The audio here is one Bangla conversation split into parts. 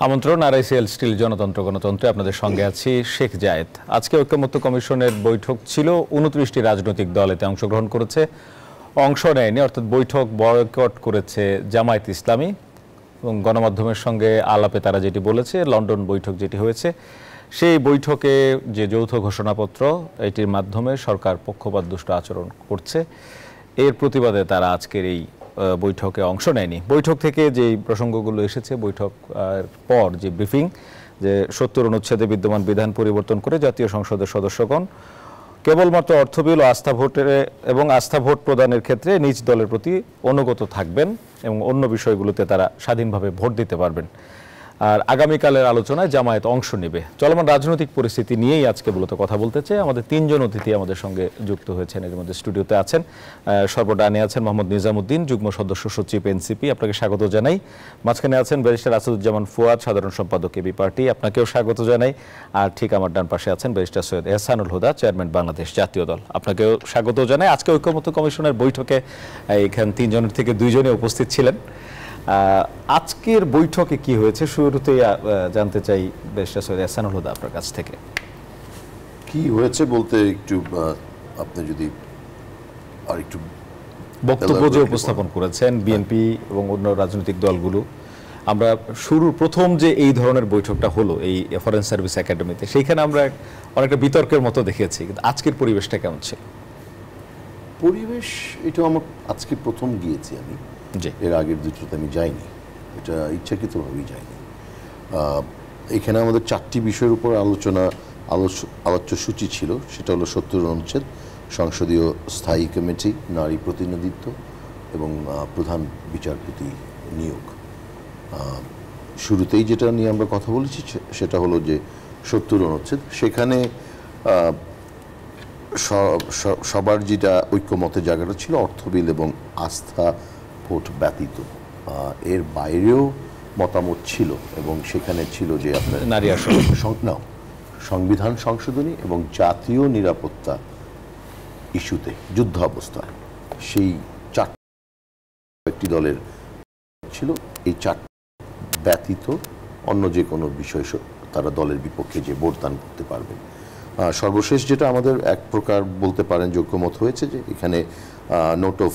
আমন্ত্রণ আরআইসিএল স্টিল জনতন্ত্র গণতন্ত্রে আপনাদের সঙ্গে আছি শেখ জায়েদ। আজকে ঐক্যমত্য কমিশনের বৈঠক ছিল, 29টি রাজনৈতিক দল এতে অংশগ্রহণ করেছে। অংশ নেয়নি, অর্থাৎ বৈঠক বয়কট করেছে জামায়াত ইসলামী এবং গণমাধ্যমের সঙ্গে আলাপে তারা যেটি বলেছে, লন্ডন বৈঠক যেটি হয়েছে সেই বৈঠকে যে যৌথ ঘোষণাপত্র এটির মাধ্যমে সরকার পক্ষপাতদুষ্ট আচরণ করছে, এর প্রতিবাদে তারা আজকের এই বৈঠকে অংশ নেয়নি। বৈঠক থেকে যে প্রসঙ্গগুলো এসেছে, বৈঠক পর যে ব্রিফিং, যে 70 অনুচ্ছেদে বিদ্যমান বিধান পরিবর্তন করে জাতীয় সংসদের সদস্যগণ কেবলমাত্র অর্থ বিল ও আস্থা ভোট প্রদানের ক্ষেত্রে নিজ দলের প্রতি অনুগত থাকবেন এবং অন্য বিষয়গুলোতে তারা স্বাধীনভাবে ভোট দিতে পারবেন। আর আগামীকালের আলোচনায় জামায়াত অংশ নেবে। চলমান রাজনৈতিক পরিস্থিতি নিয়েই আজকে মূলত কথা বলতে চাই। আমাদের তিনজন অতিথি আমাদের সঙ্গে যুক্ত হয়েছেন, এর মধ্যে স্টুডিওতে আছেন, সর্বডানে আছেন মোহাম্মদ নিজামুদ্দিন, যুগ্ম সদস্য সচিব এনসিপি, আপনাকে স্বাগত জানাই। মাঝখানে আছেন ব্যারিস্টার আসাদুজ্জামান ফুয়াদ, সাধারণ সম্পাদক এবি পার্টি, আপনাকেও স্বাগত জানাই। আর ঠিক আমার ডান পাশে আছেন ব্যারিস্টার সৈয়দ এহসানুল হুদা, চেয়ারম্যান বাংলাদেশ জাতীয় দল, আপনাকেও স্বাগত জানাই। আজকে ঐক্যমত্য কমিশনের বৈঠকে এখানে তিনজনের থেকে দুইজনে উপস্থিত ছিলেন। আজকের বৈঠকে কি হয়েছে শুরুতেই জানতে চাই ব্যারিস্টার সৈয়দ এহসানুল হুদা আপনার কাছ থেকে। কি হয়েছে বলতে একটু আপনি যদি আর একটু বক্তব্য যে উপস্থাপন করেছেন বিএনপি এবং অন্য রাজনৈতিক দলগুলো, আমরা শুরুর প্রথম যে এই ধরনের বৈঠকটা হলো এই ফরেন সার্ভিস একাডেমিতে, সেইখানে আমরা অনেকটা বিতর্কের মতো দেখেছি, কিন্তু আজকের পরিবেশটা কেমন ছিল? পরিবেশ এটা আমার আজকে প্রথম গিয়েছি আমি, এর আগের দুটোতে আমি যাইনি, এটা ইচ্ছাকৃতভাবেই যাইনি। এখানে আমাদের 4টি বিষয়ের উপর আলোচ্য সূচি ছিল। সেটা হলো 70 অনুচ্ছেদ, সংসদীয় স্থায়ী কমিটি, নারী প্রতিনিধিত্ব এবং প্রধান বিচারপতি নিয়োগ। শুরুতেই যেটা নিয়ে আমরা কথা বলেছি সেটা হলো যে 70 অনুচ্ছেদ, সেখানে সবার যেটা ঐক্যমতের জায়গাটা ছিল অর্থ বিল এবং আস্থা ভোট ব্যতীত, এর বাইরেও মতামত ছিল এবং সেখানে ছিল যে আপনার নারী আসন, সংবিধান সংশোধনী এবং জাতীয় নিরাপত্তা ইস্যুতে যুদ্ধ অবস্থায় সেই 4টি দলের ছিল। এই 4 ব্যতীত অন্য যে কোনো বিষয় তারা দলের বিপক্ষে যে ভোট দান করতে পারবেন। সর্বশেষ যেটা আমাদের এক প্রকার বলতে পারেন ঐক্যমত হয়েছে যে এখানে নোট অফ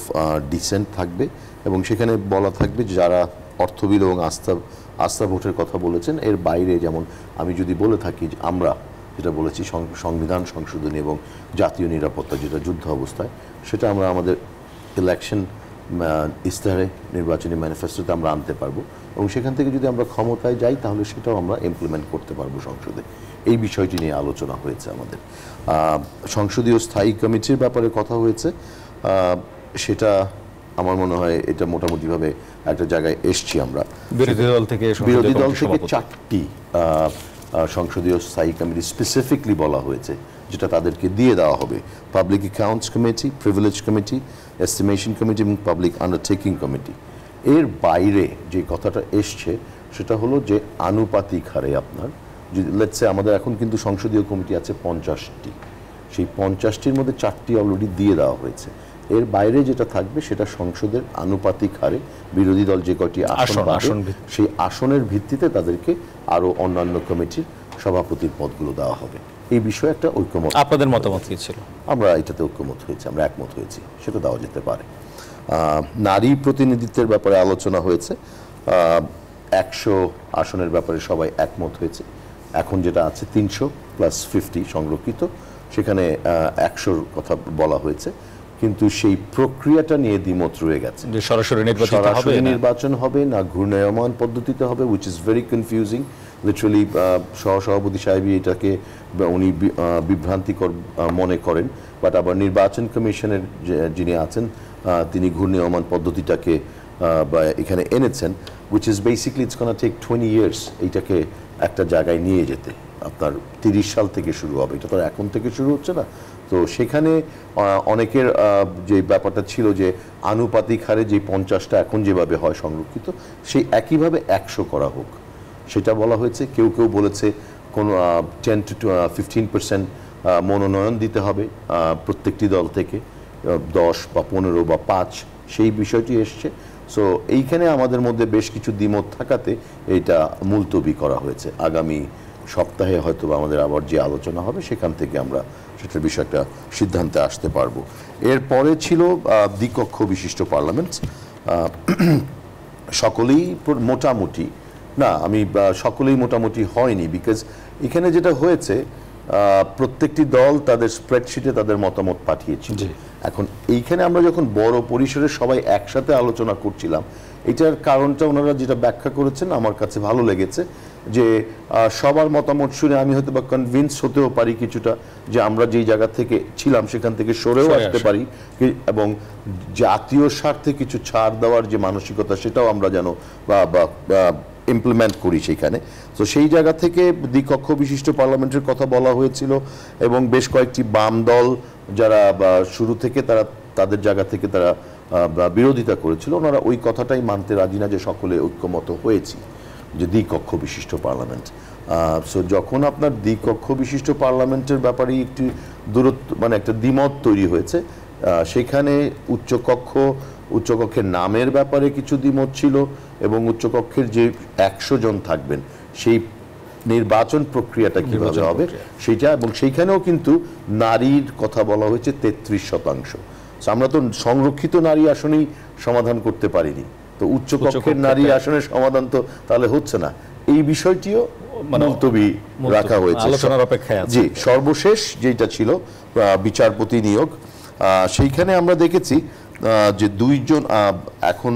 ডিসেন্ট থাকবে এবং সেখানে বলা থাকবে যারা অর্থ বিল এবং আস্থা ভোটের কথা বলেছেন এর বাইরে, যেমন আমি যদি বলে থাকি যে আমরা যেটা বলেছি সংবিধান সংশোধনী এবং জাতীয় নিরাপত্তা যেটা যুদ্ধ অবস্থায়, সেটা আমরা আমাদের ইলেকশন ইস্তাহারে নির্বাচনী ম্যানিফেস্টোতে আমরা আনতে পারবো এবং সেখান থেকে যদি আমরা ক্ষমতায় যাই তাহলে সেটাও আমরা ইমপ্লিমেন্ট করতে পারবো সংসদে। এই বিষয়টি নিয়ে আলোচনা হয়েছে আমাদের। সংসদীয় স্থায়ী কমিটির ব্যাপারে কথা হয়েছে, সেটা আমার মনে হয় এটা মোটামুটিভাবে একটা জায়গায় এসছি আমরা। বিরোধী দল থেকে 4টি সংসদীয় স্থায়ী কমিটি স্পেসিফিকলি বলা হয়েছে যেটা তাদেরকে দিয়ে দেওয়া হবে: public accounts committee, privilege committee, estimation committee এবং পাবলিক আন্ডারটেকিং কমিটি। এর বাইরে যে কথাটা এসছে সেটা হলো যে আনুপাতিক হারে আপনার লেটস সে আমাদের এখন কিন্তু সংসদীয় কমিটি আছে 50টি, সেই 50টির মধ্যে 4টি অলরেডি দিয়ে দেওয়া হয়েছে। এর বাইরে যেটা থাকবে সেটা সংসদের আনুপাতিক হারে বিরোধী দল যে কয়টি আসন পাবে সেই আসনের ভিত্তিতে তাদেরকে আরো অন্যান্য কমিটির সভাপতির পদগুলো দেওয়া হবে। এই বিষয়ে একটা ঐক্যমত। আপনাদের মতামত কি ছিল? আমরা এটাতে ঐক্যমত হয়েছে, আমরা একমত হয়েছি, সেটা দেওয়া যেতে পারে। নারী প্রতিনিধিত্বের ব্যাপারে আলোচনা হয়েছে, 100 আসনের ব্যাপারে সবাই একমত হয়েছে। এখন যেটা আছে 300+50 সংরক্ষিত, সেখানে 100-র কথা বলা হয়েছে, কিন্তু সেই প্রক্রিয়াটা নিয়ে দ্বিমত রয়ে গেছে। সরাসরি নির্বাচন হবে না ঘূর্ণায়মান পদ্ধতিতে হবে, which is very confusing. Literally সহসভাপতি সাহেব এটাকে উনি বিভ্রান্তিকর মনে করেন, বাট আবার নির্বাচন কমিশনের যিনি আছেন তিনি ঘূর্ণায়মান পদ্ধতিটাকে এখানে এনেছেন, which is basically it's gonna take 20 years এইটাকে একটা জায়গায় নিয়ে যেতে। আপনার 30 সাল থেকে শুরু হবে, এটা তো এখন থেকে শুরু হচ্ছে না। তো সেখানে অনেকের যে ব্যাপারটা ছিল যে আনুপাতিক হারে যে 50টা এখন যেভাবে হয় সংরক্ষিত, সেই একইভাবে 100 করা হোক, সেটা বলা হয়েছে। কেউ কেউ বলেছে কোনো 10 to 15% মনোনয়ন দিতে হবে প্রত্যেকটি দল থেকে, 10 বা 15 বা 5 সেই বিষয়টি এসছে। সো এইখানে আমাদের মধ্যে বেশ কিছু দ্বিমত থাকাতে এইটা মুলতবি করা হয়েছে। আগামী সপ্তাহে হয়তো আমাদের আবার যে আলোচনা হবে সেখান থেকে আমরা সেটার বিষয়ে একটা সিদ্ধান্তে আসতে পারবো। এরপরে ছিল দ্বিকক্ষ বিশিষ্ট পার্লামেন্ট। সকলেই মোটামুটি না, আমি সকলেই মোটামুটি হয়নি, বিকজ এখানে যেটা হয়েছে প্রত্যেকটি দল তাদের স্প্রেডশিটে তাদের মতামত পাঠিয়েছিল। এখন এইখানে আমরা যখন বড় পরিসরে সবাই একসাথে আলোচনা করছিলাম, এটার কারণটা ওনারা যেটা ব্যাখ্যা করেছেন আমার কাছে ভালো লেগেছে, যে সবার মতামত শুনে আমি হয়তো বা কনভিন্স হতেও পারি কিছুটা, যে আমরা যেই জায়গা থেকে ছিলাম সেখান থেকে সরেও আসতে পারি, এবং জাতীয় স্বার্থে কিছু ছাড় দেওয়ার যে মানসিকতা সেটাও আমরা যেন বা ইমপ্লিমেন্ট করি সেইখানে। তো সেই জায়গা থেকে দ্বিকক্ষ বিশিষ্ট পার্লামেন্টের কথা বলা হয়েছিল, এবং বেশ কয়েকটি বাম দল যারা শুরু থেকে তাদের জায়গা থেকে তারা বিরোধিতা করেছিল, ওনারা ওই কথাটাই মানতে রাজি না যে সকলে ঐক্যমত হয়েছি যে দ্বিকক্ষ বিশিষ্ট পার্লামেন্ট। সো যখন আপনার দ্বিকক্ষ বিশিষ্ট পার্লামেন্টের ব্যাপারে একটু দূরত্ব, মানে একটা দ্বিমত তৈরি হয়েছে, সেখানে উচ্চকক্ষের নামের ব্যাপারে কিছু দ্বিমত ছিল, এবং উচ্চকক্ষের যে 100 জন থাকবেন সেই নির্বাচন প্রক্রিয়াটা কিভাবে হবে সেইটা, এবং সেইখানেও কিন্তু নারীর কথা বলা হয়েছে 33%। আমরা তো সংরক্ষিত নারী আসনেই সমাধান করতে পারিনি, তো উচ্চকক্ষের নারী আসনের সমাধান তো তাহলে হচ্ছে না। এই বিষয়টিও মুলতবি রাখা হয়েছে আলোচনার অপেক্ষায় আছে। জি, সর্বশেষ যেটা ছিল বিচারপতি নিয়োগ, সেইখানে আমরা দেখেছি যে 2 জন, এখন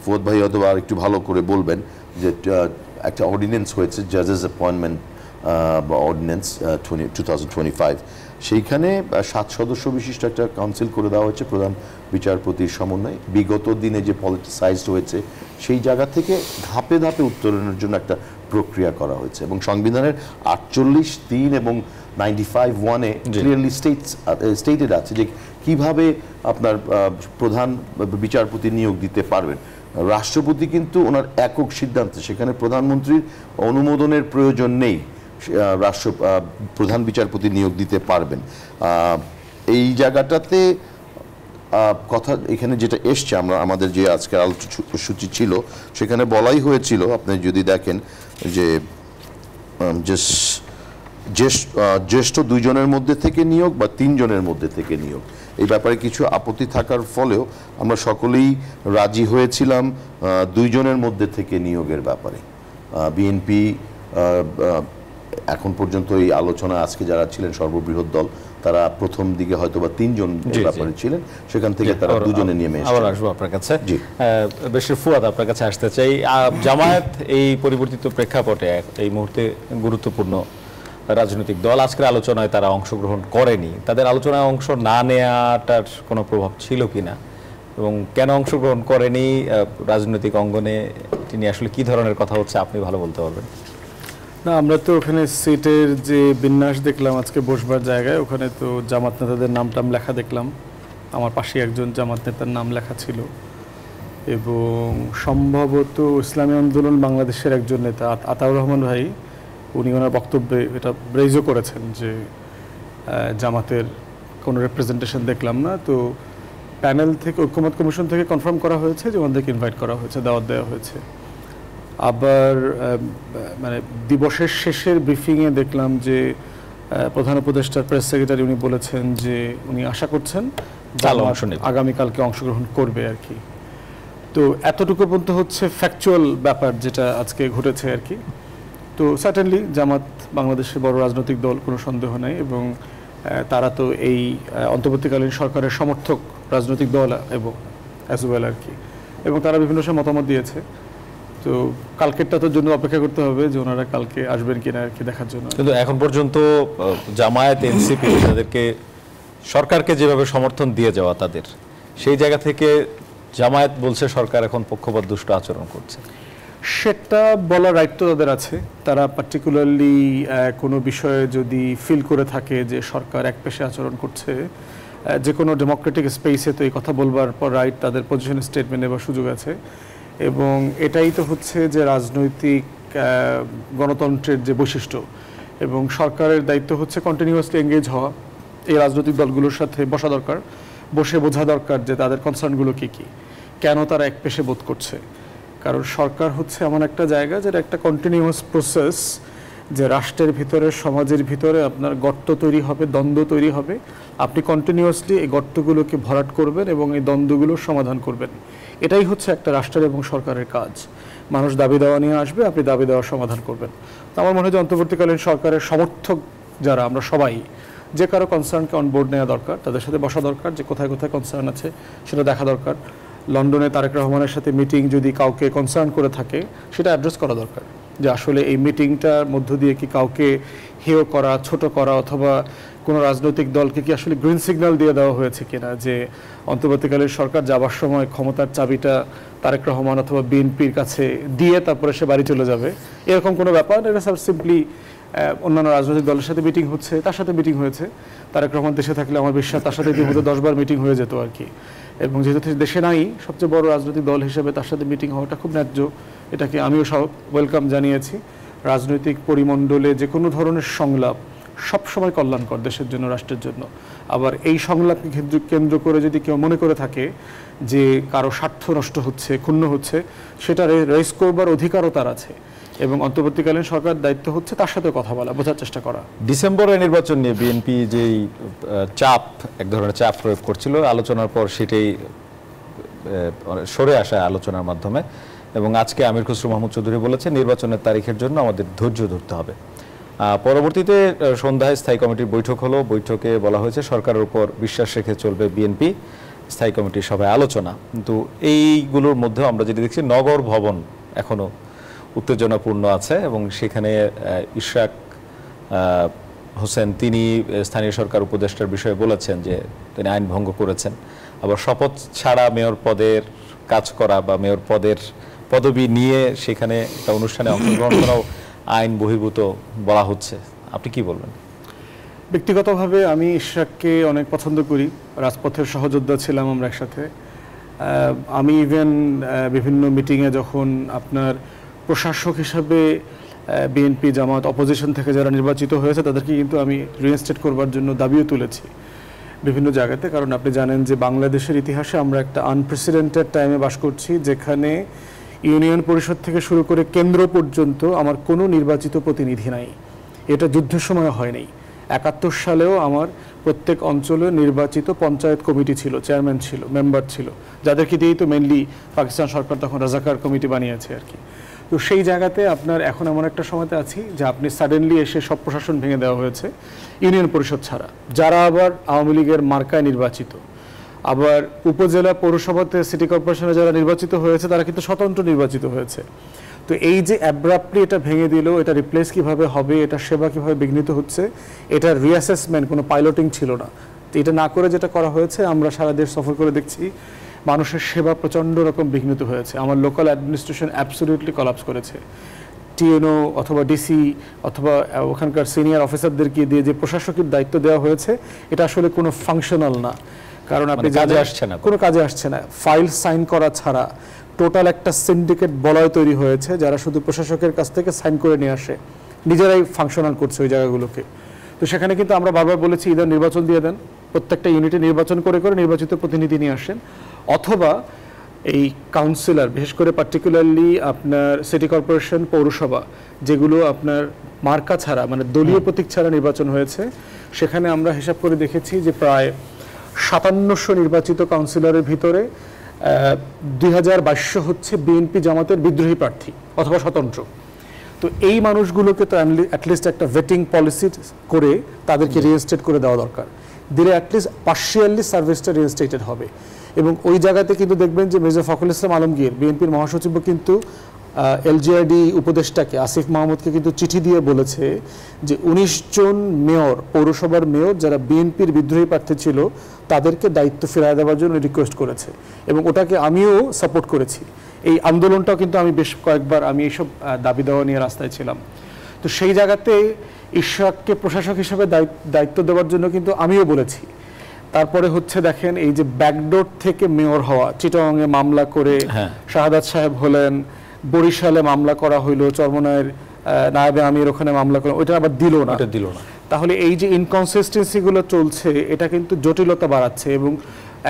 ফুয়াদ ভাই হয়তো আর একটু ভালো করে বলবেন, যে একটা অর্ডিন্যান্স হয়েছে জাজেস অ্যাপয়েন্টমেন্ট বা অর্ডিন্যান্স 2025, সেইখানে 7 সদস্য বিশিষ্ট একটা কাউন্সিল করে দেওয়া হয়েছে প্রধান বিচারপতির সমন্বয়ে। বিগত দিনে যে পলিটিসাইজড হয়েছে সেই জায়গা থেকে ধাপে ধাপে উত্তরণের জন্য একটা প্রক্রিয়া করা হয়েছে, এবং সংবিধানের 48(3) এবং 95(1)-এ ক্লিয়ারলি স্টেটেড আছে যে কিভাবে আপনার প্রধান বিচারপতি নিয়োগ দিতে পারবেন। রাষ্ট্রপতি কিন্তু ওনার একক সিদ্ধান্তে, সেখানে প্রধানমন্ত্রীর অনুমোদনের প্রয়োজন নেই, প্রধান বিচারপতি নিয়োগ দিতে পারবেন। এই জায়গাটাতে কথা এখানে যেটা এসছে, আমাদের যে আজকের আলোচনা ছিল সেখানে বলাই হয়েছিল, আপনি যদি দেখেন যে জ্যেষ্ঠ 2 জনের মধ্যে থেকে নিয়োগ বা 3 জনের মধ্যে থেকে নিয়োগ, এই ব্যাপারে কিছু আপত্তি থাকার ফলেও আমরা সকলেই রাজি হয়েছিলাম 2 জনের মধ্যে থেকে নিয়োগের ব্যাপারে। বিএনপি এখন পর্যন্ত এই আলোচনা আজকে যারা ছিলেন সর্ববৃহৎ দল, তারা প্রথম দিকে হয়তো বা 3 জন ব্যাপারে ছিলেন, সেখান থেকে তারা 2 জনে নেমে এসেছেন। আবার আসবো আপনার কাছে। বেশির ফুয়াদ আপনার কাছে আসতে চাই। জামায়াত এই পরিবর্তিত প্রেক্ষাপটে এই মুহূর্তে গুরুত্বপূর্ণ রাজনৈতিক দল, আজকের আলোচনায় তারা অংশগ্রহণ করেনি, তাদের আলোচনায় অংশ না নেওয়াটার কোনো প্রভাব ছিল কিনা, এবং কেন অংশগ্রহণ করেনি রাজনৈতিক অঙ্গনে, তিনি আসলে কি ধরনের কথা হচ্ছে আপনি ভালো বলতে পারবেন। না, আমরা তো ওখানে সিটের যে বিন্যাস দেখলাম আজকে বসবার জায়গায়, ওখানে তো জামাত নেতাদের নাম লেখা দেখলাম, আমার পাশে একজন জামাত নেতার নাম লেখা ছিল, এবং সম্ভবত ইসলামী আন্দোলন বাংলাদেশের একজন নেতা আতাউর রহমান ভাই, উনি ওনার বক্তব্যে এটা ব্রেজও করেছেন যে জামাতের কোনো রিপ্রেজেন্টেশন দেখলাম না। তো প্যানেল থেকে, ঐক্যমত কমিশন থেকে কনফার্ম করা হয়েছে যে ওনাদেরকে ইনভাইট করা হয়েছে, দাওয়াত দেওয়া হয়েছে। আবার মানে দিবসের শেষের ব্রিফিংয়ে দেখলাম যে প্রধান উপদেষ্টার প্রেস সেক্রেটারি উনি বলেছেন যে উনি আশা করছেন আগামীকালকে অংশগ্রহণ করবে আর কি। তো এতটুকু পর্যন্ত হচ্ছে ফ্যাকচুয়াল ব্যাপার যেটা আজকে ঘটেছে আর কি। তো সার্টেনলি জামাত বাংলাদেশের বড় রাজনৈতিক দল, কোনো সন্দেহ নেই, এবং তারা তো এই অন্তর্বর্তীকালীন সরকারের সমর্থক রাজনৈতিক দল এবং অ্যাজ ওয়েল আর কি, এবং তারা বিভিন্ন সময় মতামত দিয়েছে। তো কালকেরটা তোর জন্য অপেক্ষা করতে হবে যে ওনারা কালকে আসবেন কিনা আর কি দেখার জন্য। কিন্তু এখন পর্যন্ত জামায়াত, এনসিপি তাদেরকে সরকারকে যেভাবে সমর্থন দিয়ে যাওয়া, তাদের সেই জায়গা থেকে জামায়াত বলছে সরকার এখন পক্ষপাত দুষ্ট আচরণ করছে, সেটা বলার রাইট তো তাদের আছে। তারা পার্টিকুলারলি কোনো বিষয়ে যদি ফিল করে থাকে যে সরকার একপেশে আচরণ করছে, যে কোনো ডেমোক্রেটিক স্পেসে তো এই কথা বলবার পর রাইট, তাদের পজিশন স্টেটমেন্ট নেবার সুযোগ আছে। এবং এটাই তো হচ্ছে যে রাজনৈতিক গণতন্ত্রের যে বৈশিষ্ট্য, এবং সরকারের দায়িত্ব হচ্ছে কন্টিনিউয়াসলি এঙ্গেজ হওয়া, এই রাজনৈতিক দলগুলোর সাথে বসা দরকার, বসে বোঝা দরকার যে তাদের কনসার্নগুলো কী কী, কেন তারা একপেশে বোধ করছে। কারণ সরকার হচ্ছে এমন একটা জায়গা যেটা একটা কন্টিনিউয়াস প্রসেস, যে রাষ্ট্রের ভিতরে সমাজের ভিতরে আপনার গর্ত তৈরি হবে, দ্বন্দ্ব তৈরি হবে, আপনি কন্টিনিউয়াসলি এই গর্তগুলোকে ভরাট করবেন এবং এই দ্বন্দ্বগুলোর সমাধান করবেন। এটাই হচ্ছে একটা রাষ্ট্রের এবং সরকারের কাজ। মানুষ দাবি দেওয়া নিয়ে আসবে, আপনি দাবি দেওয়ার সমাধান করবেন। তো আমার মনে হয় যে অন্তর্বর্তীকালীন সরকারের সমর্থক যারা আমরা সবাই, যে কারো কনসার্নকে অনবোর্ড নেওয়া দরকার, তাদের সাথে বসা দরকার, যে কোথায় কোথায় কনসার্ন আছে সেটা দেখা দরকার। লন্ডনে তারেক রহমানের সাথে মিটিং যদি কাউকে কনসার্ন করে থাকে সেটা অ্যাড্রেস করা দরকার, যে আসলে এই মিটিংটার মধ্য দিয়ে কি কাউকে হেয় করা, ছোট করা, অথবা কোনো রাজনৈতিক দলকে কি আসলে গ্রিন সিগন্যাল দিয়ে দেওয়া হয়েছে কিনা, যে অন্তর্বর্তীকালীন সরকার যাবার সময় ক্ষমতার চাবিটা তারেক রহমান অথবা বিএনপির কাছে দিয়ে তারপরে সে বাড়ি চলে যাবে, এরকম কোনো ব্যাপার। এটা সিম্পলি অন্যান্য রাজনৈতিক দলের সাথে মিটিং হচ্ছে, তার সাথে মিটিং হয়েছে। তারেক রহমান দেশে থাকলে আমার বিশ্বাস তার সাথে ইতিমধ্যে 10 বার মিটিং হয়ে যেত আর কি। এবং যেহেতু দেশে নাই, সবচেয়ে বড় রাজনৈতিক দল হিসেবে তার সাথে মিটিং হওয়াটা খুব ন্যায্য, এটাকে আমিও সব ওয়েলকাম জানিয়েছি। রাজনৈতিক পরিমণ্ডলে যে কোনো ধরনের সংলাপ সবসময় কল্যাণকর দেশের জন্য, রাষ্ট্রের জন্য। আবার এই সংলাপকে কেন্দ্র করে যদি কেউ মনে করে থাকে যে কারো স্বার্থ নষ্ট হচ্ছে, ক্ষুণ্ণ হচ্ছে, সেটা রেজ করবার অধিকারও তার আছে। এবং অন্তর্বর্তীকালীন সরকার দায়িত্ব হচ্ছে তার সাথে কথা বলা, বোঝার চেষ্টা করা। ডিসেম্বরের নির্বাচন নিয়ে বিএনপি যেই চাপ, এক ধরনের চাপ প্রয়োগ করছিল, আলোচনার পর সেটাই সরে আসা আলোচনার মাধ্যমে। এবং আজকে আমির খসরু মাহমুদ চৌধুরী বলেছে নির্বাচনের তারিখের জন্য আমাদের ধৈর্য ধরতে হবে। পরবর্তীতে সন্ধ্যায় স্থায়ী কমিটির বৈঠক হলো। বৈঠকে বলা হয়েছে সরকারের উপর বিশ্বাস রেখে চলবে বিএনপি, স্থায়ী কমিটির সভায় আলোচনা। কিন্তু এইগুলোর মধ্যেও আমরা যেটা দেখছি, নগর ভবন এখনো উত্তেজনাপূর্ণ আছে এবং সেখানে ইশরাক হোসেন তিনি স্থানীয় সরকার উপদেষ্টার বিষয়ে বলেছেন যে তিনি আইন ভঙ্গ করেছেন। আবার শপথ ছাড়া মেয়র পদের কাজ করা বা মেয়র পদের পদবি নিয়ে সেখানে একটা অনুষ্ঠানে অংশগ্রহণ করাও আইন বহির্ভূত বলা হচ্ছে। আপনি কি বলবেন? ব্যক্তিগতভাবে আমি ইশরাককে অনেক পছন্দ করি, রাজপথের সহযোদ্ধা ছিলাম আমরা একসাথে। আমি ইভেন বিভিন্ন মিটিংয়ে যখন আপনার প্রশাসক হিসাবে বিএনপি, জামাত, অপোজিশন থেকে যারা নির্বাচিত হয়েছে তাদেরকে কিন্তু আমি রিইনস্টেট করবার জন্য দাবিও তুলেছি বিভিন্ন জায়গাতে। কারণ আপনি জানেন যে বাংলাদেশের ইতিহাসে আমরা একটা আনপ্রেসিডেন্টেড টাইমে বাস করছি, যেখানে ইউনিয়ন পরিষদ থেকে শুরু করে কেন্দ্র পর্যন্ত আমার কোনো নির্বাচিত প্রতিনিধি নাই। এটা যুদ্ধের সময় হয়নি। 71 সালেও আমার প্রত্যেক অঞ্চলে নির্বাচিত পঞ্চায়েত কমিটি ছিল, চেয়ারম্যান ছিল, মেম্বার ছিল, যাদেরকে দিয়েই তো মেনলি পাকিস্তান সরকার তখন রাজাকার কমিটি বানিয়েছে আর কি। তো সেই জায়গাতে আপনার এখন এমন একটা সময়তে আছি যে আপনি সাডেনলি এসে সব প্রশাসন ভেঙে দেওয়া হয়েছে ইউনিয়ন পরিষদ ছাড়া, যারা আবার আওয়ামী লীগের মার্কায় নির্বাচিত। আবার উপজেলা, পৌরসভাতে, সিটি কর্পোরেশনে যারা নির্বাচিত হয়েছে তারা কিন্তু স্বতন্ত্র নির্বাচিত হয়েছে। তো এই যে অ্যাব্রাপ্টলি এটা ভেঙে দিল, এটা রিপ্লেস কিভাবে হবে, এটা সেবা কিভাবে বিঘ্নিত হচ্ছে, এটা রিঅ্যাসেসমেন্ট, কোনো পাইলটিং ছিল না। তো এটা না করে যেটা করা হয়েছে, আমরা সারা দেশ সফর করে দেখছি মানুষের সেবা প্রচণ্ড রকম বিঘ্নিত হয়েছে। আমার লোকাল অ্যাডমিনিস্ট্রেশন অ্যাবসলিউটলি কলাপস করেছে। টিএনও অথবা ডিসি অথবা ওখানকার সিনিয়র অফিসারদেরকে দিয়ে যে প্রশাসকের দায়িত্ব দেওয়া হয়েছে, এটা আসলে কোনো ফাংশনাল না। কারণ আপনি কাজে আসছে না, কোনো কাজে আসছে না। ফাইল সাইন করা ছাড়া টোটাল একটা সিন্ডিকেট বলয় তৈরি হয়েছে, যারা শুধু প্রশাসকের কাছ থেকে সাইন করে নিয়ে আসে, নিজেরাই ফাংশনাল করছে ওই জায়গাগুলোকে। তো সেখানে কিন্তু আমরা বারবার বলেছি ইদার নির্বাচন দিয়ে দেন, প্রত্যেকটা ইউনিটে নির্বাচন করে করে নির্বাচিত প্রতিনিধি নিয়ে আসেন, অথবা এই কাউন্সিলর, বিশেষ করে পার্টিকুলারলি আপনার সিটি কর্পোরেশন, পৌরসভা, যেগুলো আপনার মার্কা ছাড়া, মানে দলীয় প্রতীক ছাড়া নির্বাচন হয়েছে, সেখানে আমরা হিসাব করে দেখেছি যে প্রায় 5700 নির্বাচিত কাউন্সিলরের ভিতরে 2200 হচ্ছে বিএনপি জামাতের বিদ্রোহী প্রার্থী অথবা স্বতন্ত্র। তো এই মানুষগুলোকে তো অ্যাটলিস্ট একটা ভেটিং পলিসি করে তাদেরকে রিইনস্টেট করে দেওয়া দরকার, দিলে অ্যাটলিস্ট পার্শিয়ালি সার্ভিসটা রিইনস্টেটেড হবে। এবং ওই জায়গাতে কিন্তু দেখবেন যে মির্জা ফখরুল ইসলাম আলমগীর, বিএনপির মহাসচিবও কিন্তু এলজিআইডি উপদেষ্টাকে, আসিফ মাহমুদকে কিন্তু চিঠি দিয়ে বলেছে যে 19 জন মেয়র, পৌরসভার মেয়র যারা বিএনপির বিদ্রোহী প্রার্থী ছিল, তাদেরকে দায়িত্ব ফেরায় দেওয়ার জন্য রিকোয়েস্ট করেছে। এবং ওটাকে আমিও সাপোর্ট করেছি। এই আন্দোলনটাও কিন্তু আমি বেশ কয়েকবার আমি এইসব দাবি দেওয়া নিয়ে রাস্তায় ছিলাম। তো সেই জায়গাতে ইশরাককে প্রশাসক হিসেবে দায়িত্ব দেওয়ার জন্য কিন্তু আমিও বলেছি। তারপরে হচ্ছে দেখেন, এই যে ব্যাকডোর থেকে মেয়র হওয়া, চিটাগাংয়ে মামলা করে শাহাদাত সাহেব হলেন, বরিশালে মামলা করা হইলো, চরমনায়ের নায়েবে আমির ওখানে মামলা করেন, ওইটা আবার দিল না। দিল না। তাহলে এই যে ইনকনসিস্টেন্সিগুলো চলছে, এটা কিন্তু জটিলতা বাড়াচ্ছে। এবং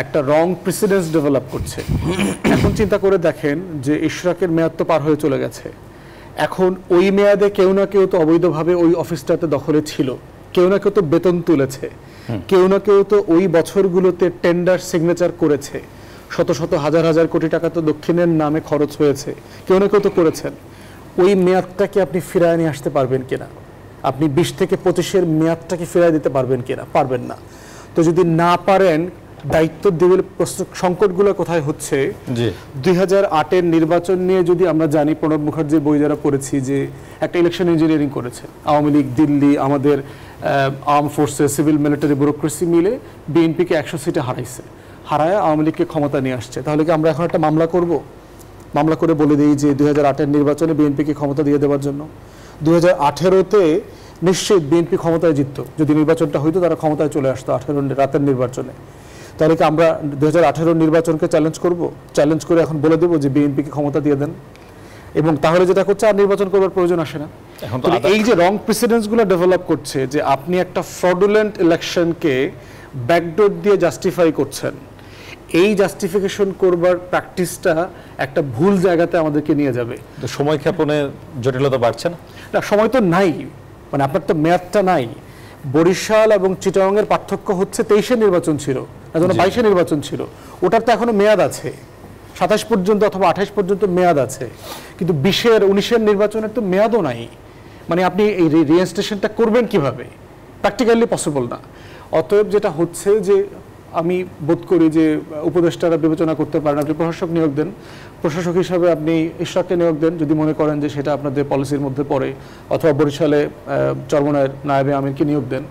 একটা রং প্রেসিডেন্স ডেভেলপ করছে। এখন চিন্তা করে দেখেন যে ইশরাকের মেয়াদ তো পার হয়ে চলে গেছে, এখন ওই মেয়াদে কেউ না কেউ তো অবৈধভাবে ওই অফিসটাতে দখলে ছিল, কেউ না কেউ তো বেতন তুলেছে, কেউ না কেউ তো ওই বছরগুলোতে টেন্ডার সিগনেচার করেছে, শত শত হাজার হাজার কোটি টাকা তো দক্ষিণের নামে খরচ হয়েছে, কেউ না কেউ তো করেছেন। ওই মেয়াদটাকে আপনি ফিরায় নিয়ে আসতে পারবেন কিনা? আপনি 20 থেকে 25-এর মেয়াদটাকে ফিরায় দিতে পারবেন কিনা? পারবেন না। তো যদি না পারেন, দায়িত্ব দিবে সংকটগুলো কোথায় হচ্ছে? 2008-এর নির্বাচন নিয়ে যদি আমরা জানি, প্রণব মুখার্জির বই যারা পড়েছি, যে একটা ইলেকশন ইঞ্জিনিয়ারিং করেছে আওয়ামী লীগ, দিল্লি, আমাদের arm forces, civil military bureaucracy মিলে বিএনপিকে 100 সিটে হারায় আওয়ামী লীগকে ক্ষমতা নিয়ে আসছে। তাহলে কি আমরা এখন একটা মামলা করব? মামলা করে বলে দিই যে 2008-এর নির্বাচনে বিএনপিকে ক্ষমতা দিয়ে দেওয়ার জন্য? 2018-তে নিশ্চিত বিএনপি ক্ষমতায় জিততো, যদি নির্বাচনটা হইতো তারা ক্ষমতায় চলে আসতো 18 রাতের নির্বাচনে। তাহলে কি আমরা 2018 নির্বাচনকে চ্যালেঞ্জ করব? চ্যালেঞ্জ করে এখন বলে দেবো যে বিএনপিকে ক্ষমতা দিয়ে দেন, এবং তাহলে যেটা করছে আর নির্বাচন করবার প্রয়োজন আসে না। এখন এই যে রং প্রেসিডেন্সগুলো ডেভেলপ করছে, যে আপনি একটা ফ্রডুলেন্ট ইলেকশনকে ব্যাকডোর দিয়ে জাস্টিফাই করছেন, এই জাস্টিফিকেশন করবার প্র্যাকটিসটা একটা ভুল জায়গাতে আমাদেরকে নিয়ে যাবে। সময় ক্ষেপণে জটিলতা বাড়ছে না? না, সময় তো নাই, মানে আপনার তো মেয়াদটা নাই। বরিশাল এবং চিটাগাংয়ের পার্থক্য হচ্ছে 23-এর নির্বাচন ছিল, না 22-এর নির্বাচন ছিল, ওটার তো এখনো মেয়াদ আছে, 27 পর্যন্ত অথবা 28 পর্যন্ত মেয়াদ আছে, কিন্তু 20-এর 19-এর নির্বাচনের তো মেয়াদও নাই। মানে আপনি এই রিইনস্টেশনটা করবেন কিভাবে? প্র্যাকটিক্যালি পসিবল না। অতএব যেটা হচ্ছে যে আমি বোধ করি যে উপদেষ্টারা বিবেচনা করতে পারেন, আপনি প্রশাসক নিয়োগ দেন, প্রশাসক হিসাবে আপনি ইশরাককে নিয়োগ দেন যদি মনে করেন যে সেটা আপনাদের পলিসির মধ্যে পড়ে, অথবা বরিশালে চরমনায়ের নায়েবে আমিরকে নিয়োগ দেন,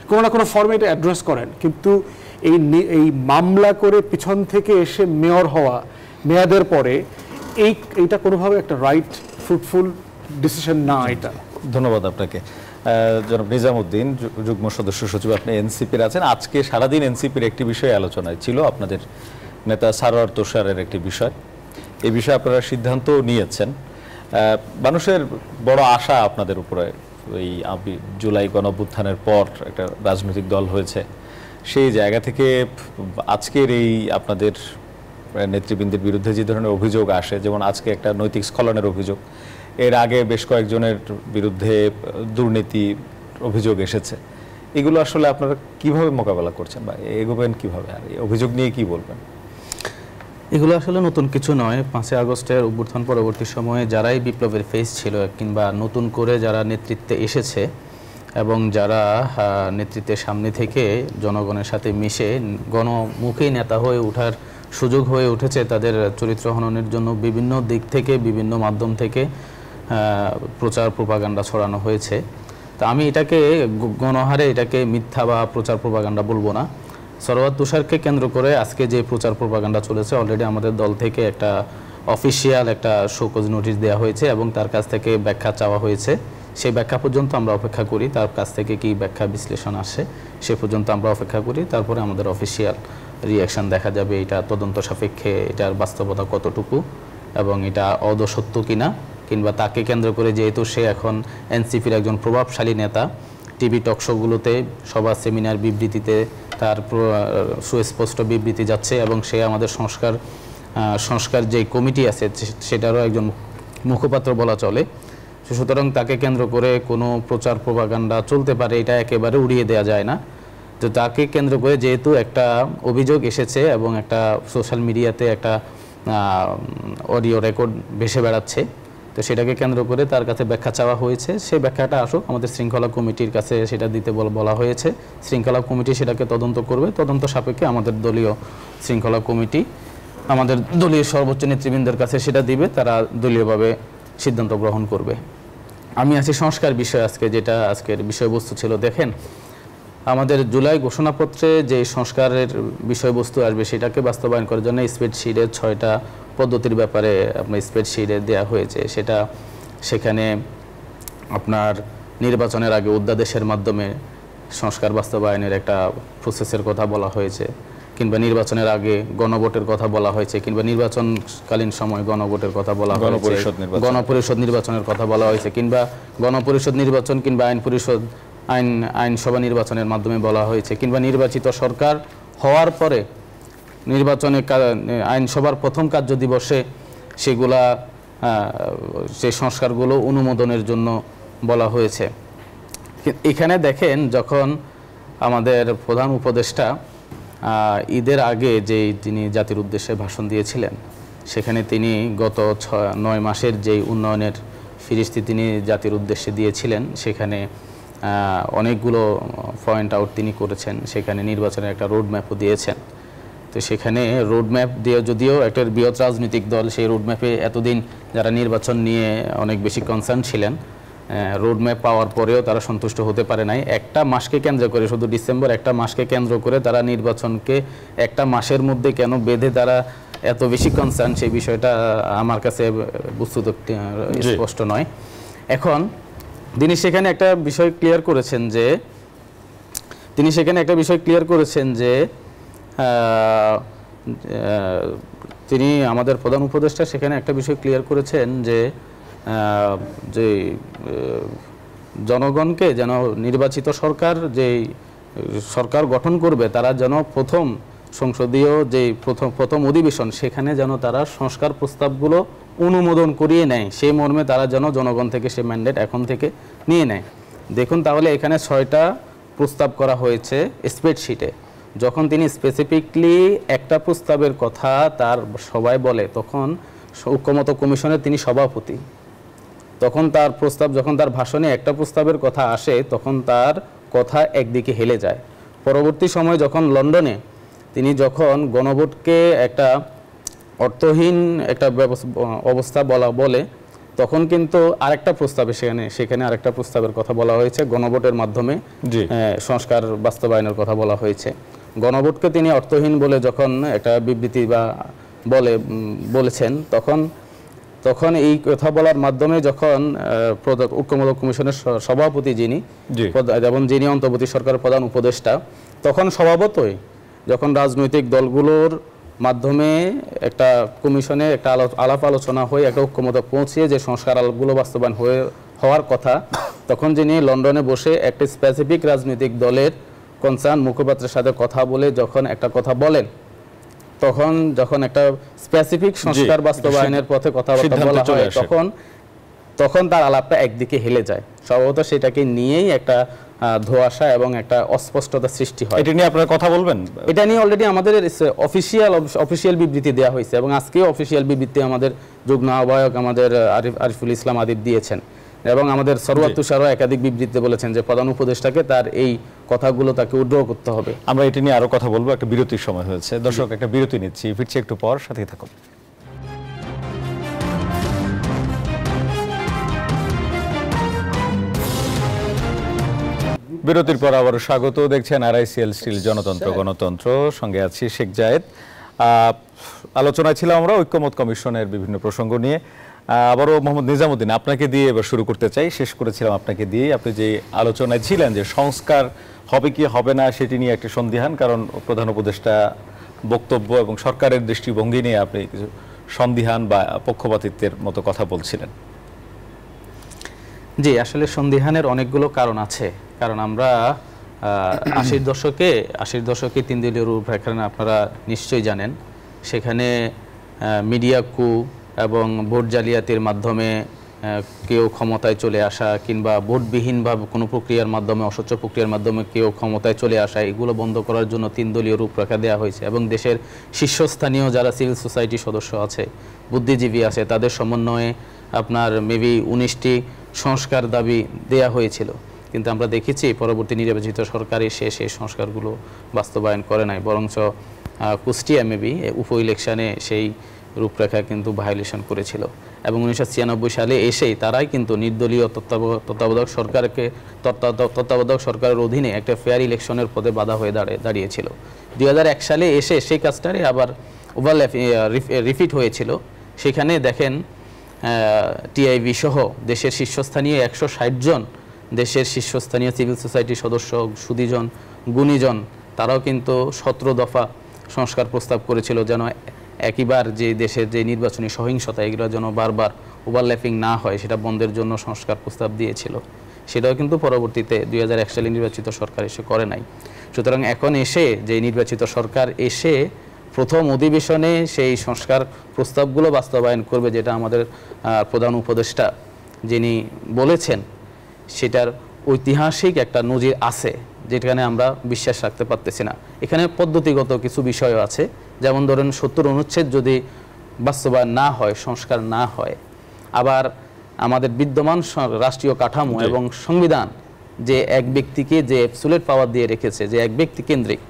কোনো না কোনো ফর্মে এটা অ্যাড্রেস করেন। কিন্তু এই মামলা করে পিছন থেকে এসে মেয়র হওয়া মেয়াদের পরে, এইটা কোনোভাবে একটা রাইট ফ্রুটফুল ডিসিশন না। এটা ধন্যবাদ আপনাকে। জনাব নিজামউদ্দিন, যুগ্ম সদস্য সচিব, আপনি এনসিপির আছেন। আজকে সারাদিন এনসিপির একটি বিষয় আলোচনায় ছিল, আপনাদের নেতা সারোয়ার তুষারের একটি বিষয়। এই বিষয়ে আপনারা সিদ্ধান্ত নিয়েছেন। মানুষের বড় আশা আপনাদের উপরে, ওই জুলাই গণঅভ্যুত্থানের পর একটা রাজনৈতিক দল হয়েছে, সেই জায়গা থেকে আজকের এই আপনাদের নেতৃবৃন্দের বিরুদ্ধে যে ধরনের অভিযোগ আসে, যেমন আজকে একটা নৈতিক স্খলনের অভিযোগ, এর আগে বেশ কয়েকজনের বিরুদ্ধে দুর্নীতি অভিযোগ এসেছে, এগুলো আসলে আপনারা কিভাবে মোকাবেলা করছেন বা এগোবেন কিভাবে, আর এই অভিযোগ নিয়ে কি বলবেন? এগুলো আসলে নতুন কিছু নয়। 5ই আগস্টের অভ্যুত্থান পরবর্তী সময়ে যারাই বিপ্লবের ফেস ছিল, কিংবা নতুন করে যারা নেতৃত্বে এসেছে এবং যারা নেতৃত্বের সামনে থেকে জনগণের সাথে মিশে গণমুখী নেতা হয়ে ওঠার সুযোগ হয়ে উঠেছে, তাদের চরিত্র হননের জন্য বিভিন্ন দিক থেকে, বিভিন্ন মাধ্যম থেকে প্রচার প্রপাগান্ডা ছড়ানো হয়েছে। তা আমি এটাকে গণহারে এটাকে মিথ্যা বা প্রচার প্রপাগান্ডা বলবো না। সারোয়ার তুষারকে কেন্দ্র করে আজকে যে প্রচার প্রপাগান্ডা চলেছে, অলরেডি আমাদের দল থেকে একটা অফিসিয়াল একটা শোকজ নোটিশ দেওয়া হয়েছে এবং তার কাছ থেকে ব্যাখ্যা চাওয়া হয়েছে। সেই ব্যাখ্যা পর্যন্ত আমরা অপেক্ষা করি, তার কাছ থেকে কি ব্যাখ্যা বিশ্লেষণ আসে সে পর্যন্ত আমরা অপেক্ষা করি, তারপরে আমাদের অফিসিয়াল রিয়াকশান দেখা যাবে এটা তদন্ত সাপেক্ষে এটার বাস্তবতা কতটুকু এবং এটা অদসত্য কিনা, কিংবা তাকে কেন্দ্র করে যেহেতু সে এখন এনসিপির একজন প্রভাবশালী নেতা, টিভি টকশোগুলোতে, সভা, সেমিনার, বিবৃতিতে তার সুস্পষ্ট বিবৃতি যাচ্ছে এবং সে আমাদের সংস্কার যে কমিটি আছে সেটারও একজন মুখপাত্র বলা চলে। সুতরাং তাকে কেন্দ্র করে কোনো প্রচার প্রপাগান্ডা চলতে পারে, এটা একেবারে উড়িয়ে দেওয়া যায় না। তো তাকে কেন্দ্র করে যেহেতু একটা অভিযোগ এসেছে এবং একটা সোশ্যাল মিডিয়াতে একটা অডিও রেকর্ড ভেসে বেড়াচ্ছে, তো সেটাকে কেন্দ্র করে তার কাছে ব্যাখ্যা চাওয়া হয়েছে। সেই ব্যাখ্যাটা আসুক, আমাদের শৃঙ্খলা কমিটির কাছে সেটা দিতে বলা হয়েছে। শৃঙ্খলা কমিটি সেটাকে তদন্ত করবে, তদন্ত সাপেক্ষে আমাদের দলীয় শৃঙ্খলা কমিটি আমাদের দলীয় সর্বোচ্চ নেতৃবৃন্দের কাছে সেটা দিবে, তারা দলীয়ভাবে সিদ্ধান্ত গ্রহণ করবে। আমি আছি সংস্কার বিষয়, আজকে যেটা আজকের বিষয়বস্তু ছিল। দেখেন, আমাদের জুলাই ঘোষণাপত্রে যে সংস্কারের বিষয়বস্তু আসবে সেটাকে বাস্তবায়ন করার জন্য স্প্রেডশিটের 6টা পদ্ধতির ব্যাপারে আপনার স্প্রেডশিটে দেওয়া হয়েছে। সেখানে আপনার নির্বাচনের আগে অধ্যাদেশের মাধ্যমে সংস্কার বাস্তবায়নের একটা প্রসেসের কথা বলা হয়েছে, কিংবা নির্বাচনের আগে গণভোটের কথা বলা হয়েছে, কিংবা নির্বাচনকালীন সময় গণভোটের কথা বলা হয়েছে, গণপরিষদ নির্বাচনের কথা বলা হয়েছে, কিংবা গণপরিষদ নির্বাচন কিংবা আইনসভা নির্বাচনের মাধ্যমে বলা হয়েছে, কিংবা নির্বাচিত সরকার হওয়ার পরে নির্বাচনে আইনসভার প্রথম কার্য দিবসে সেগুলা সেই সংস্কারগুলো অনুমোদনের জন্য বলা হয়েছে। এখানে দেখেন যখন আমাদের প্রধান উপদেষ্টা ঈদের আগে তিনি জাতির উদ্দেশ্যে ভাষণ দিয়েছিলেন, সেখানে তিনি গত 9 মাসের যেই উন্নয়নের ফিরিস্তি তিনি জাতির উদ্দেশ্যে দিয়েছিলেন, সেখানে অনেকগুলো পয়েন্ট আউট তিনি করেছেন। সেখানে নির্বাচনের একটা রোড ম্যাপও দিয়েছেন। তো সেখানে রোড ম্যাপ দিয়ে যদিও একটা বৃহৎ রাজনৈতিক দল সেই রোড ম্যাপে এতদিন যারা নির্বাচন নিয়ে অনেক বেশি কনসার্ন ছিলেন, রোড ম্যাপ পাওয়ার পরেও তারা সন্তুষ্ট হতে পারে নাই। একটা মাসকে কেন্দ্র করে, শুধু ডিসেম্বর একটা মাসকে কেন্দ্র করে তারা নির্বাচনকে একটা মাসের মধ্যে কেন বেঁধে তারা এত বেশি কনসার্ন, সেই বিষয়টা আমার কাছে বস্তুত স্পষ্ট নয়। এখন তিনি সেখানে একটা বিষয় ক্লিয়ার করেছেন যে তিনি আমাদের প্রধান উপদেষ্টা সেখানে একটা বিষয় ক্লিয়ার করেছেন যে জনগণকে যেন নির্বাচিত সরকার যে সরকার গঠন করবে তারা যেন প্রথম সংসদীয় যে প্রথম অধিবেশন সেখানে যেন তারা সংস্কার প্রস্তাবগুলো অনুমোদন করিয়ে নেয়, সেই মর্মে তারা যেন জনগণ থেকে সে ম্যান্ডেট এখন থেকে নিয়ে নেয়। দেখুন তাহলে এখানে 6টা প্রস্তাব করা হয়েছে স্প্রেডশিটে। যখন তিনি স্পেসিফিকলি একটা প্রস্তাবের কথা তার সবাই বলে, তখন ঐক্যমত্য কমিশনের তিনি সভাপতি, তখন তার প্রস্তাব যখন তার ভাষণে একটা প্রস্তাবের কথা আসে তখন তার কথা একদিকে হেলে যায়। পরবর্তী সময় যখন লন্ডনে তিনি যখন গণভোটকে একটা অর্থহীন একটা অবস্থা বলে, তখন কিন্তু আরেকটা প্রস্তাবে সেখানে আরেকটা প্রস্তাবের কথা বলা হয়েছে, গণভোটের মাধ্যমে সংস্কার বাস্তবায়নের কথা বলা হয়েছে। গণভোটকে তিনি অর্থহীন বলে যখন একটা বিবৃতি বলেছেন, তখন এই কথা বলার মাধ্যমে যখন ঐক্যমত্য কমিশনের সভাপতি যিনি এবং যিনি অন্তর্বর্তী সরকারের প্রধান উপদেষ্টা, তখন স্বভাবতই যখন রাজনৈতিক দলগুলোর মাধ্যমে একটা কমিশনে একটা আলাপ আলোচনা হয়ে একটা ঐক্যমত্য পৌঁছিয়ে যে সংস্কার আলাপগুলো বাস্তবায়ন হওয়ার কথা, তখন যিনি লন্ডনে বসে একটা স্পেসিফিক রাজনৈতিক দলের কনসার্ন মুখপাত্রের সাথে কথা বলে যখন একটা কথা বলেন, তখন যখন একটা স্পেসিফিক সংস্কার বাস্তবায়নের পথে কথাবার্তা বলা হয়, তখন তার আলাপটা একদিকে হেলে যায়। সম্ভবত সেটাকে নিয়েই একটা ধোঁয়াশা এবং একটা অস্পষ্টতা সৃষ্টি হয়। এটা নিয়ে আপনারা কথা বলবেন? এটা নিয়ে অলরেডি আমাদের অফিসিয়াল বিবৃতি দেওয়া হয়েছে এবং আজকেও অফিসিয়াল বিবৃতি আমাদের যুগ্ম আহ্বায়ক আমাদের আরিফুল ইসলাম আদিব দিয়েছেন এবং আমাদের সরওয়ার তুষারও একাধিক বিবৃতিতে বলেছেন যে প্রধান উপদেষ্টাকে তার এই কথাগুলো তাকে উদ্র করতে হবে। আমরা এটা নিয়ে আরো কথা বলবো, একটা বিরতির সময় হয়েছে। দর্শক, একটা বিরতি নিচ্ছি, ফিরছি একটু পর, সাথেই থাকুন। বিরতির পর আবারও স্বাগত। দেখছেন RICL স্টিল জনতন্ত্র গণতন্ত্র, সঙ্গে আছি শেখ জায়েদ। আলোচনায় ছিলাম আমরা ঐক্যমত্য কমিশনের বিভিন্ন প্রসঙ্গ নিয়ে। আবারও মোহাম্মদ নিজামুদ্দিন, আপনাকে দিয়ে এবার শুরু করতে চাই। শেষ করেছিলাম আপনাকে দিয়ে, আপনি যে আলোচনায় ছিলেন যে সংস্কার হবে কি হবে না সেটি নিয়ে একটা সন্দিহান, কারণ প্রধান উপদেষ্টা বক্তব্য এবং সরকারের দৃষ্টিভঙ্গি নিয়ে আপনি কিছু সন্দিহান বা পক্ষপাতিত্বের মতো কথা বলছিলেন। জি, আসলে সন্দিহানের অনেকগুলো কারণ আছে। কারণ আমরা 80 দশকে 3 দলীয় রূপরেখা আপনারা নিশ্চয়ই জানেন। সেখানে মিডিয়া কু এবং ভোট জালিয়াতির মাধ্যমে কেউ ক্ষমতায় চলে আসা কিংবা ভোটবিহীনভাবে কোনো প্রক্রিয়ার মাধ্যমে, অস্বচ্ছ প্রক্রিয়ার মাধ্যমে কেউ ক্ষমতায় চলে আসা, এগুলো বন্ধ করার জন্য 3 দলীয় রূপরেখা দেওয়া হয়েছে এবং দেশের শীর্ষস্থানীয় যারা সিভিল সোসাইটির সদস্য আছে, বুদ্ধিজীবী আছে, তাদের সমন্বয়ে আপনার মেবি 19টি সংস্কার দাবি দেয়া হয়েছিল। কিন্তু আমরা দেখেছি পরবর্তী নির্বাচিত সরকার এসে সেই সংস্কারগুলো বাস্তবায়ন করে নাই, বরঞ্চ কুষ্টিয়া মেবি উপ ইলেকশনে সেই রূপরেখা কিন্তু ভায়োলেশন করেছিল এবং 1996 সালে এসেই তারাই কিন্তু নির্দলীয় তত্ত্বাবধায়ক সরকারের অধীনে একটা ফেয়ার ইলেকশনের পদে বাধা হয়ে দাঁড়িয়েছিল। 2001 সালে এসে সেই কাজটারই আবার রিপিট হয়েছিল। সেখানে দেখেন টিআইবি সহ দেশের শীর্ষস্থানীয় 160 জন দেশের শীর্ষস্থানীয় সিভিল সোসাইটির সদস্য, সুদীজন, গুণীজন, তারাও কিন্তু 17 দফা সংস্কার প্রস্তাব করেছিল যেন একইবার যে দেশের যে নির্বাচনী সহিংসতা এগুলো যেন বারবার ওভারল্যাপিং না হয় সেটা বন্ধের জন্য সংস্কার প্রস্তাব দিয়েছিল। সেটাও কিন্তু পরবর্তীতে 2001 সালে নির্বাচিত সরকার এসে করে নাই। সুতরাং এখন এসে যে নির্বাচিত সরকার এসে প্রথম অধিবেশনে সেই সংস্কার প্রস্তাবগুলো বাস্তবায়ন করবে, যেটা আমাদের প্রধান উপদেষ্টা যিনি বলেছেন, সেটার ঐতিহাসিক একটা নজির আছে, যেখানে আমরা বিশ্বাস রাখতে পারতেছি না। এখানে পদ্ধতিগত কিছু বিষয় আছে, যেমন ধরেন 70 অনুচ্ছেদ যদি বাস্তবায়ন না হয়, সংস্কার না হয়, আবার আমাদের বিদ্যমান রাষ্ট্রীয় কাঠামো এবং সংবিধান যে এক ব্যক্তিকে যে অ্যাবসোলিউট পাওয়ার দিয়ে রেখেছে, যে এক ব্যক্তি কেন্দ্রিক,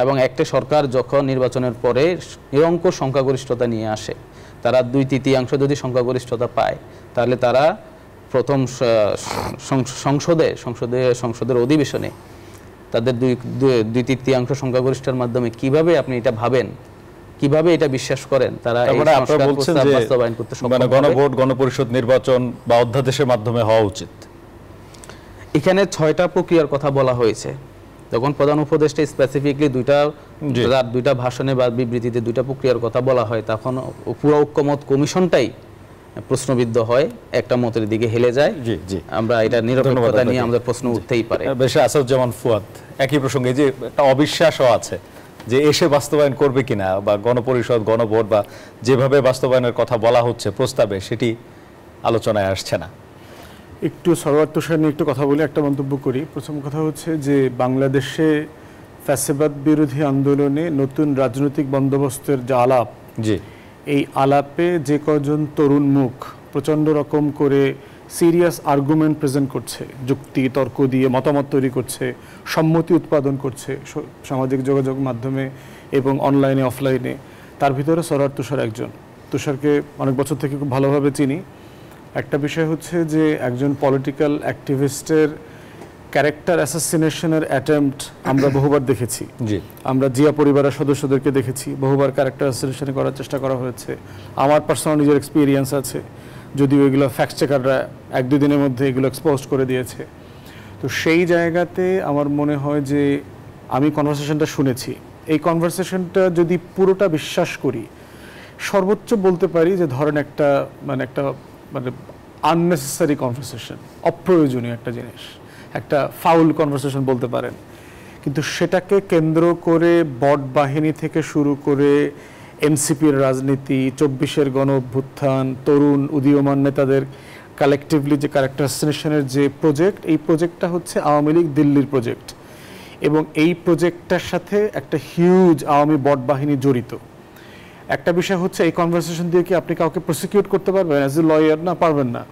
এবং একটা সরকার যখন নির্বাচনের পরে নিরঙ্কুশ সংখ্যাগরিষ্ঠতা নিয়ে আসে, তারা 2/3 যদি সংখ্যাগরিষ্ঠতা পায়, তাহলে তারা প্রথম সংসদের অধিবেশনে তাদের 2/3 সংখ্যাগরিষ্ঠের মাধ্যমে কিভাবে আপনি এটা ভাবেন, কিভাবে এটা বিশ্বাস করেন তারা এই সংস্কার প্রস্তাব বাস্তবায়ন করতে সক্ষম হবে? গণভোট, গণপরিষদ নির্বাচন বা অধ্যাদেশের মাধ্যমে হওয়া উচিত। এখানে 6টা প্রক্রিয়ার কথা বলা হয়েছে। যখন প্রধান উপদেষ্টা স্পেসিফিকলি দুইটা ভাষণে বা বিবৃতিতে 2টা প্রক্রিয়ার কথা বলা হয়, তখন পুরো ঐক্যমত কমিশনটাই প্রশ্নবিদ্ধ হয়, একটা মতের দিকে হেলে যায়। আমরা এটা নিরপেক্ষতা নিয়ে আমাদের প্রশ্ন উঠতেই পারে। বেশ, আসাদুজ্জামান ফুয়াদ, একই প্রসঙ্গে যে একটা অবিশ্বাসও আছে যে এসে বাস্তবায়ন করবে কিনা, বা গণপরিষদ, গণভোট বা যেভাবে বাস্তবায়নের কথা বলা হচ্ছে প্রস্তাবে, সেটি আলোচনায় আসছে না। একটু সরওয়ার তুষার নিয়ে একটু কথা বলে একটা মন্তব্য করি। প্রথম কথা হচ্ছে যে বাংলাদেশে ফ্যাসিবাদ বিরোধী আন্দোলনে নতুন রাজনৈতিক বন্দোবস্তের যে আলাপ, এই আলাপে যে কজন তরুণ মুখ প্রচণ্ড রকম করে সিরিয়াস আর্গুমেন্ট প্রেজেন্ট করছে, যুক্তি তর্ক দিয়ে মতামত তৈরি করছে, সম্মতি উৎপাদন করছে সামাজিক যোগাযোগ মাধ্যমে এবং অনলাইনে অফলাইনে, তার ভিতরে সরওয়ার তুষার একজন। তুষারকে অনেক বছর থেকে খুব ভালোভাবে চিনি। একটা বিষয় হচ্ছে যে একজন পলিটিক্যাল অ্যাক্টিভিস্টের ক্যারেক্টার অ্যাসাসিনেশনের অ্যাটেম্পট আমরা বহুবার দেখেছি। আমরা জিয়া পরিবারের সদস্যদেরকে দেখেছি, বহুবার ক্যারেক্টার অ্যাসাসিনেশন করার চেষ্টা করা হয়েছে। আমার পার্সোনাল নিজের এক্সপিরিয়েন্স আছে, যদিও এগুলো ফ্যাক্ট চেকাররা 1-2 দিনের মধ্যে এগুলো এক্সপোজ করে দিয়েছে। তো সেই জায়গাতে আমার মনে হয় যে আমি কনভারসেশনটা শুনেছি, এই কনভারসেশনটা যদি পুরোটা বিশ্বাস করি, সর্বোচ্চ বলতে পারি যে ধরেন একটা আননেসেসারি কনভারসেশন, অপ্রয়োজনীয় একটা জিনিস, একটা ফাউল কনভারসেশন বলতে পারেন। কিন্তু সেটাকে কেন্দ্র করে বট বাহিনী থেকে শুরু করে এনসিপির রাজনীতি, 24-এর গণ অভ্যুত্থান, তরুণ উদীয়মান নেতাদের কালেকটিভলি যে ক্যারেক্টার অ্যাসাসিনেশনের যে প্রজেক্ট, এই প্রজেক্টটা হচ্ছে আওয়ামী লীগ দিল্লির প্রজেক্ট, এবং এই প্রজেক্টটার সাথে একটা হিউজ আওয়ামী বট বাহিনী জড়িত। একটা বিষয় হচ্ছে এই কনভারসেশন দিয়ে কি আপনি কাউকে প্রসিকিউট করতে পারবেন অ্যাজ এ লয়ার? না, পারবেন না।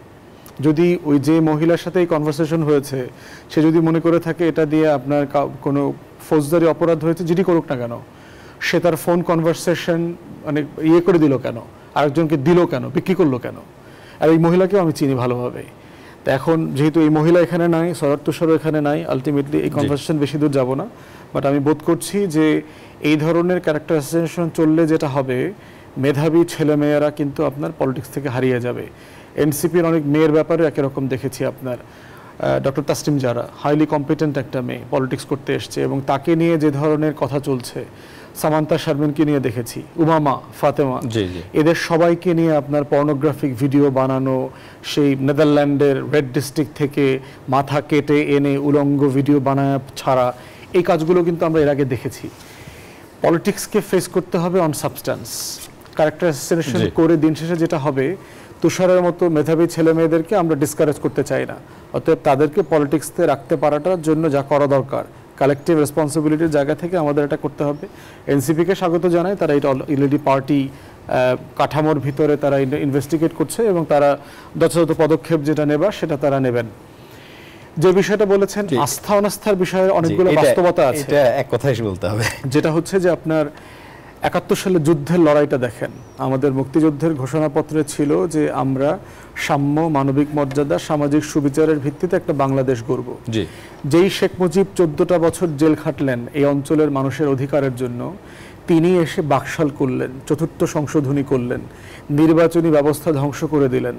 যদি ওই যে মহিলার সাথে এই কনভারসেশন হয়েছে, সে যদি মনে করে থাকে এটা দিয়ে আপনার কোনো ফৌজদারি অপরাধ হয়েছে, যেটি করুক না কেন, সে তার ফোন কনভারসেশন ইয়ে করে দিল কেন, আরেকজনকে দিল কেন, বিক্রি করলো কেন? আর এই মহিলাকেও আমি চিনি ভালোভাবে। তো এখন যেহেতু এই মহিলা এখানে নাই, সরওয়ার তুষারও এখানে নাই, আলটিমেটলি এই কনভারসেশন বেশি দূর যাব না। বাট আমি বোধ করছি যে এই ধরনের ক্যারেক্টার অ্যাসাসিনেশন চললে যেটা হবে, মেধাবী ছেলেমেয়েরা কিন্তু আপনার পলিটিক্স থেকে হারিয়ে যাবে। এনসিপির অনেক মেয়ের ব্যাপারে একই রকম দেখেছি। আপনার ডক্টর তাসনিম জারা হাইলি কম্পিটেন্ট একটা মেয়ে, পলিটিক্স করতে এসছে, এবং তাকে নিয়ে যে ধরনের কথা চলছে, সামান্তা শারমিনকে নিয়ে দেখেছি, উমামা, ফাতেমা, এদের সবাইকে নিয়ে আপনার পর্নোগ্রাফিক ভিডিও বানানো, সেই নেদারল্যান্ডের রেড ডিস্ট্রিক্ট থেকে মাথা কেটে এনে উলঙ্গ ভিডিও বানায় ছাড়া, এই কাজগুলো কিন্তু আমরা এর আগে দেখেছি। পলিটিক্সকে ফেস করতে হবে অন সাবস্ট্যান্স। ক্যারেক্টার অ্যাসাসিনেশন করে দিন শেষে যেটা হবে, তুষারের মতো মেধাবী ছেলে মেয়েদেরকে আমরা ডিসকারেজ করতে চাই না। অতএব তাদেরকে পলিটিক্সতে রাখতে পারাটার জন্য যা করা দরকার, কালেকটিভ রেসপন্সিবিলিটির জায়গা থেকে আমাদের এটা করতে হবে। এনসিপিকে স্বাগত জানাই, তারা এটা অলরেডি পার্টি কাঠামোর ভিতরে তারা ইনভেস্টিগেট করছে, এবং তারা যথাযথ পদক্ষেপ যেটা নেবার সেটা তারা নেবেন। যে বিষয়টা বলেছেন আস্থা অনাস্থার বিষয়ে অনেকগুলো বাস্তবতা আছে, এটা এক কথাই বলতে হবে, যেটা হচ্ছে যে আপনার 71 সালে যুদ্ধের লড়াইটা দেখেন। আমাদের মুক্তিযুদ্ধের ঘোষণাপত্রে ছিল যে আমরা সাম্য, মানবিক মর্যাদা, সামাজিক সুবিচারের ভিত্তিতে একটা বাংলাদেশ গড়ব। যেই শেখ মুজিব 14টা বছর জেল খাটলেন এই অঞ্চলের মানুষের অধিকারের জন্য, তিনি এসে বাকশাল করলেন, 4th সংশোধনী করলেন, নির্বাচনী ব্যবস্থা ধ্বংস করে দিলেন।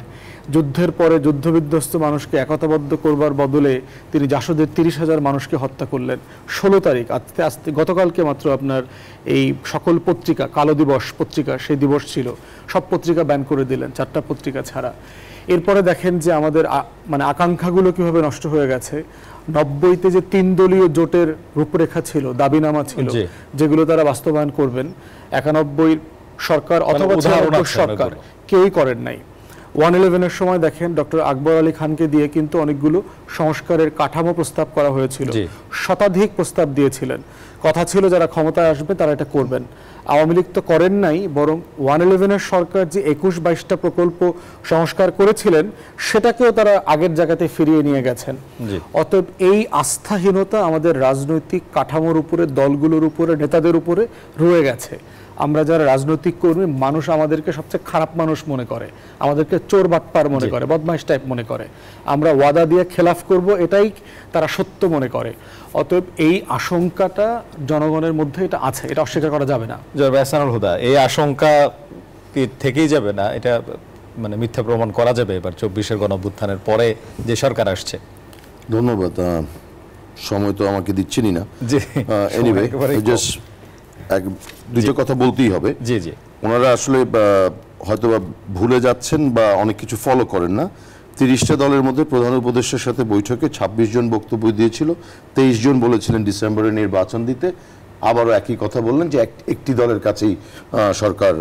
যুদ্ধের পরে যুদ্ধবিধ্বস্ত মানুষকে একতাবদ্ধ করবার বদলে তিনি জাসদের 30,000 মানুষকে হত্যা করলেন। 16 তারিখ আস্তে আস্তে গতকালকে মাত্র আপনার এই সকল পত্রিকা, কালো দিবস পত্রিকা সেই দিবস ছিল, সব পত্রিকা ব্যান করে দিলেন 4টা পত্রিকা ছাড়া। এরপরে দেখেন যে আমাদের আকাঙ্ক্ষাগুলো কিভাবে নষ্ট হয়ে গেছে। 90-তে যে 3 দলীয় জোটের রূপরেখা ছিল, দাবিনামা ছিল, যেগুলো তারা বাস্তবায়ন করবেন, 91 সরকার অথবা 96 সরকার কেউই করেন নাই। 111-এর সময় দেখেন ডক্টর আকবর আলী খানকে দিয়ে কিন্তু অনেকগুলো সংস্কারের কাঠামো প্রস্তাব করা হয়েছিল, শতাধিক প্রস্তাব দিয়েছিলেন, কথা ছিল যারা ক্ষমতায় আসবে তারা এটা করবেন। আওয়ামী লীগ তো করেন নাই, বরং 111-এর সরকার যে 21-22টা প্রকল্প সংস্কার করেছিলেন সেটাকেও তারা আগের জায়গাতে ফিরিয়ে নিয়ে গেছেন। অতএব এই আস্থাহীনতা আমাদের রাজনৈতিক কাঠামোর উপরে, দলগুলোর উপরে, নেতাদের উপরে রয়ে গেছে। আমরা যারা রাজনৈতিক কর্মী, মানুষ আমাদেরকে সবচেয়ে খারাপ মানুষ মনে করে, আমাদেরকে চোর বাটপার মনে করে, বদমাইশ টাইপ মনে করে। আমরা ওয়াদা দিয়ে খেলাফ করব এটাই তারা সত্য মনে করে। অতএব এই আশঙ্কাটা জনগণের মধ্যে এটা আছে, এটা অস্বীকার করা যাবে না। এহসানুল হুদা, এই আশঙ্কা কি থেকেই যাবে না? এটা মানে মিথ্যা প্রমাণ করা যাবে এবার 24-এর গণঅভ্যুত্থানের পরে যে সরকার আসছে? ধন্যবাদ। সময় তো আমাকে দিচ্ছেনই না। এনিওয়ে, জাস্ট দুটো কথা বলতেই হবে। ওনারা আসলে হয়তো ভুলে যাচ্ছেন বা অনেক কিছু ফলো করেন না। 30টা দলের মধ্যে প্রধান উপদেষ্টার সাথে বৈঠকে 26 জন বক্তব্য দিয়েছিল, 23 জন বলেছিলেন ডিসেম্বরে নির্বাচন দিতে। আবারও একই কথা বললেন যে একটি দলের কাছেই সরকার,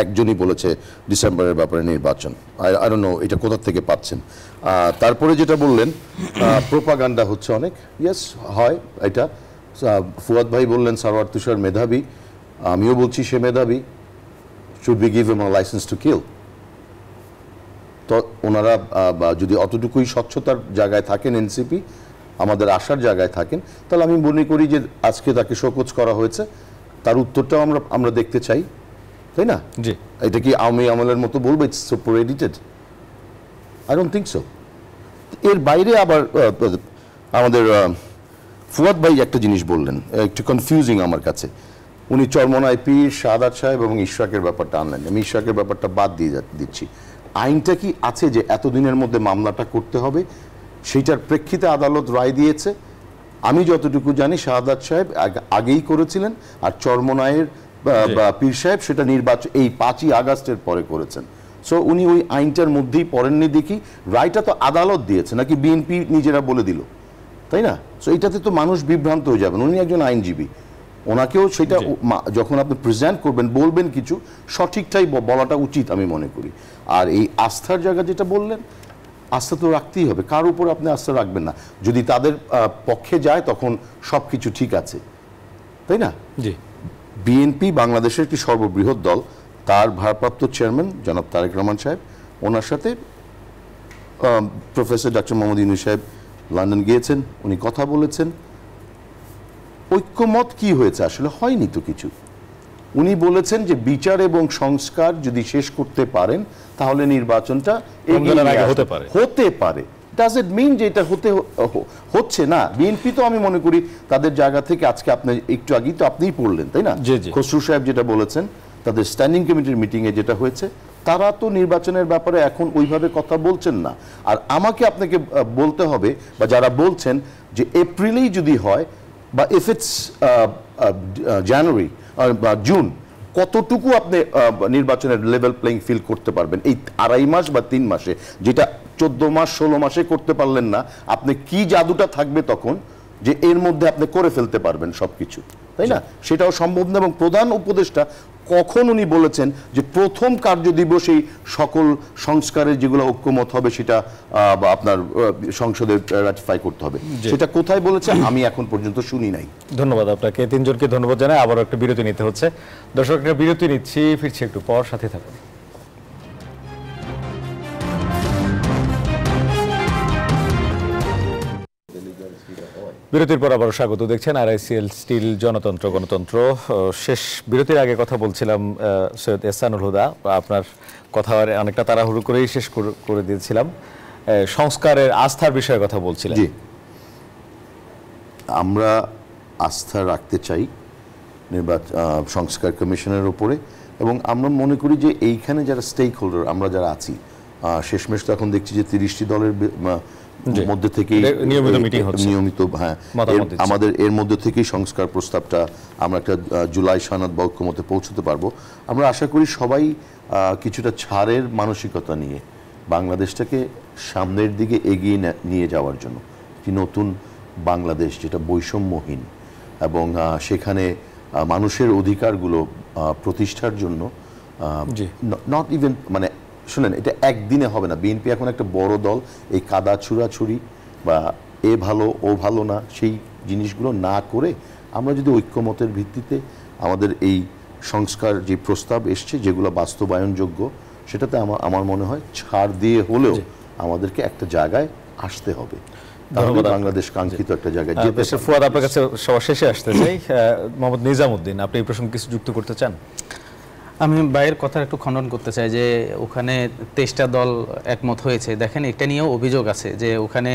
একজনই বলেছে ডিসেম্বরের ব্যাপারে নির্বাচন। আই ডোন্ট নো এটা কোথা থেকে পাচ্ছেন। তারপরে যেটা বললেন প্রোপাগান্ডা হচ্ছে অনেক, ইয়েস হয় এটা। ফুয়াদ ভাই বললেন সারওয়ার তুষার মেধাবী, আমিও বলছি সে মেধাবী। Should be give him a licence to kill? তো ওনারা যদি অতটুকুই স্বচ্ছতার জায়গায় থাকেন, এনসিপি আমাদের আশার জায়গায় থাকেন, তাহলে আমি মনে করি যে আজকে তাকে শোকজ করা হয়েছে, তার উত্তরটাও আমরা দেখতে চাই, তাই না? এটা কি আওয়ামী আমলের মতো বলবো it's super edited? I don't think so. এর বাইরে আবার আমাদের ফুয়াদ ভাই একটা জিনিস বললেন, একটু কনফিউজিং আমার কাছে। উনি চরমনায় পীর, শাহাদাত সাহেব এবং ইশরাকের ব্যাপারটা আনলেন। আমি ইশরাকের ব্যাপারটা বাদ দিয়ে দিচ্ছি। আইনটা কি আছে যে এতদিনের মধ্যে মামলাটা করতে হবে? সেইটার প্রেক্ষিতে আদালত রায় দিয়েছে। আমি যতটুকু জানি শাহাদাত সাহেব আগেই করেছিলেন, আর চরমনায়ের পীর সাহেব সেটা নির্বাচন এই 5ই আগস্টের পরে করেছেন। সো উনি ওই আইনটার মধ্যেই পড়েননি দেখি। রায়টা তো আদালত দিয়েছে, নাকি বিএনপি নিজেরা বলে দিল, তাই না? সো এইটাতে তো মানুষ বিভ্রান্ত হয়ে যাবেন। উনি একজন আইনজীবী, ওনাকেও সেটা যখন আপনি প্রেজেন্ট করবেন, বলবেন কিছু সঠিকটাই বলাটা উচিত আমি মনে করি। আর এই আস্থার জায়গা যেটা বললেন, আস্থা তো রাখতেই হবে। কার উপর আপনি আস্থা রাখবেন না? যদি তাদের পক্ষে যায় তখন সব কিছু ঠিক আছে, তাই না? বিএনপি বাংলাদেশের একটি সর্ববৃহৎ দল, তার ভারপ্রাপ্ত চেয়ারম্যান জনাব তারেক রহমান সাহেব, ওনার সাথে প্রফেসর ডক্টর মোহাম্মদ ইউনূস সাহেব লন্ডন গিয়েছেন, উনি কথা বলেছেন। ঐক্যমত কি হয়েছে? আসলে হয়নি তো কিছু। উনি বলেছেন যে বিচার এবং সংস্কার যদি শেষ করতে পারেন তাহলে নির্বাচনটা হতে পারে। ডাজ ইট মিন যে এটা হচ্ছে না? বিএনপি তো আমি মনে করি তাদের জায়গা থেকে, আজকে আপনি একটু আগেই তো আপনিই পড়লেন, তাই না? খসরু সাহেব যেটা বলেছেন, তাদের স্ট্যান্ডিং কমিটির মিটিংয়ে যেটা হয়েছে, তারা তো নির্বাচনের ব্যাপারে এখন ওইভাবে কথা বলছেন না। আর আমাকে আপনাকে বলতে হবে, বা যারা বলছেন যে এপ্রিলেই যদি হয়, বা ইফ ইটস জানুয়ারি বা জুন, কতটুকু আপনি নির্বাচনের লেভেল প্লেইং ফিল্ড করতে পারবেন এই 2.5 মাস বা 3 মাসে? যেটা 14 মাস 16 মাসে করতে পারলেন না, আপনি কি জাদুটা থাকবে তখন যে এর মধ্যে আপনি করে ফেলতে পারবেন সবকিছু, তাই না? সেটাও সম্ভব না। এবং প্রধান উপদেষ্টা কখন উনি বলেছেন যে প্রথম কার্য দিবসেই সকল সংস্কারের যেগুলো ঐক্যমত হবে সেটা আপনার সংসদে রাটিফাই করতে হবে? সেটা কোথায় বলেছে আমি এখন পর্যন্ত শুনি নাই। ধন্যবাদ আপনাকে, তিনজনকে ধন্যবাদ জানাই। আবারও একটা বিরতি নিতে হচ্ছে। দর্শক, একটা বিরতি নিচ্ছি, ফিরছি একটু পর, সাথে থাকুন। বিরতির পর আবার স্বাগত। দেখছেন RICL স্টিল, জনতন্ত্র গণতন্ত্র। শেষ বিরতির আগে কথা বলছিলাম সৈয়দ এহসানুল হুদা, আপনার কথা অনেকটা তাড়াহুড়ো করেই শেষ করে দিয়েছিলাম। সংস্কারের আস্থার বিষয়ে কথা বলছিলেন। জি, আমরা আস্থা রাখতে চাই সংস্কার কমিশনের উপরে, এবং আমরা মনে করি যে এইখানে যারা স্টেক হোল্ডার, আমরা যারা আছি, শেষমেশ তো এখন দেখছি যে 30টি দলের মধ্যে থেকেই নিয়মিত আমাদের এর মধ্যে থেকেই সংস্কার প্রস্তাবটা আমরা একটা জুলাই সনদ বা ঐক্যমতে পৌঁছতে পারবো। আমরা আশা করি সবাই কিছুটা ছাড়ের মানসিকতা নিয়ে বাংলাদেশটাকে সামনের দিকে এগিয়ে নিয়ে যাওয়ার জন্য, কি নতুন বাংলাদেশ যেটা বৈষম্যহীন এবং সেখানে মানুষের অধিকারগুলো প্রতিষ্ঠার জন্য নট ইভেন মানে শুনেন এটা একদিনে হবে না। বিএনপি এখন একটা বড় দল, এই কাদা ছুড়াছুড়ি বা এ ভালো ও ভালো না সেই জিনিসগুলো না করে আমরা যদি ঐক্যমতের ভিত্তিতে আমাদের এই সংস্কার যে প্রস্তাব এসছে যেগুলো বাস্তবায়নযোগ্য সেটাতে আমার মনে হয় ছাড় দিয়ে হলেও আমাদেরকে একটা জায়গায় আসতে হবে, তাহলে বাংলাদেশ কাঙ্ক্ষিত একটা জায়গায় যেতে পারে। ফুয়াদ, আপনার কাছে সবার শেষে আসতে চাই। মোহাম্মদ নিজামুদ্দিন, আপনি এই প্রসঙ্গে কিছু যুক্ত করতে চান? আমি বাইরের কথা একটু খণ্ডন করতে চাই যে ওখানে 23টা দল একমত হয়েছে। দেখেন, এটা নিয়েও অভিযোগ আছে যে ওখানে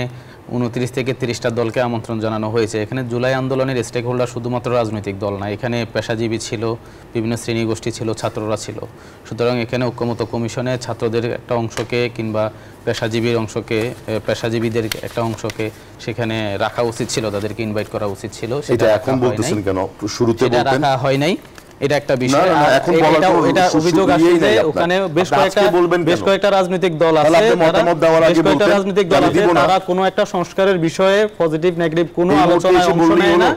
29 থেকে 30টা দলকে আমন্ত্রণ জানানো হয়েছে। এখানে জুলাই আন্দোলনের স্টেক হোল্ডার শুধুমাত্র রাজনৈতিক দল না, এখানে পেশাজীবী ছিল, বিভিন্ন শ্রেণী গোষ্ঠী ছিল, ছাত্ররা ছিল। সুতরাং এখানে ঐক্যমত্য কমিশনে ছাত্রদের একটা অংশকে কিংবা পেশাজীবীদের একটা অংশকে সেখানে রাখা উচিত ছিল, তাদেরকে ইনভাইট করা উচিত ছিল। সেটা এখন বলতেছেন কেন? শুরুতে বলতেন রাখা হয় নাই, এটা একটা বিষয়। এটা অভিযোগ আসছে যে ওখানে বেশ কয়েকটা রাজনৈতিক দল আছে, তারা কোনো একটা সংস্কারের বিষয়ে পজিটিভ নেগেটিভ কোনো আলোচনায় অংশ নেয় না।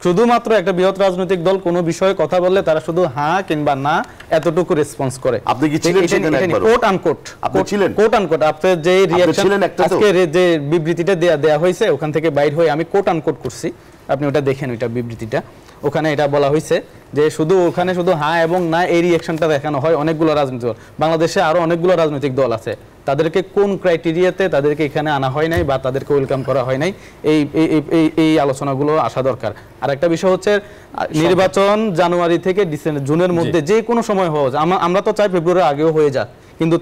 শুধুমাত্র একটা বৃহৎ রাজনৈতিক দল কোনো বিষয়ে কথা বললে তারা শুধু হ্যাঁ কিংবা না এতটুকু রেসপন্স করে। আপনি কি ছিলেন সেখানে একবার? কোট আনকোট, আপনি ছিলেন? কোট আনকোট আপনার যে রিঅ্যাকশন আজকে যে বিবৃতিটা দেয়া হয়েছে ওখান থেকে বাইর হয়ে আমি কোট আনকোট করছি, আপনি ওটা দেখেন ওইটা বিবৃতিটা। ওখানে এটা বলা হয়েছে যে ওখানে শুধু হ্যাঁ এবং না এই রিঅ্যাকশনটা দেখানো হয় অনেকগুলো রাজনৈতিক দল। বাংলাদেশে আরো অনেকগুলো রাজনৈতিক দল আছে, তাদেরকে কোন ক্রাইটেরিয়াতে তাদেরকে এখানে আনা হয় নাই বা তাদেরকে ওয়েলকাম করা হয় নাই, এই আলোচনাগুলো আসা দরকার। আর একটা বিষয় হচ্ছে নির্বাচন জানুয়ারি থেকে জুনের মধ্যে যে কোনো সময় হওয়া যায়। আমরা তো চাই ফেব্রুয়ারির আগেও হয়ে যাক, কিন্তু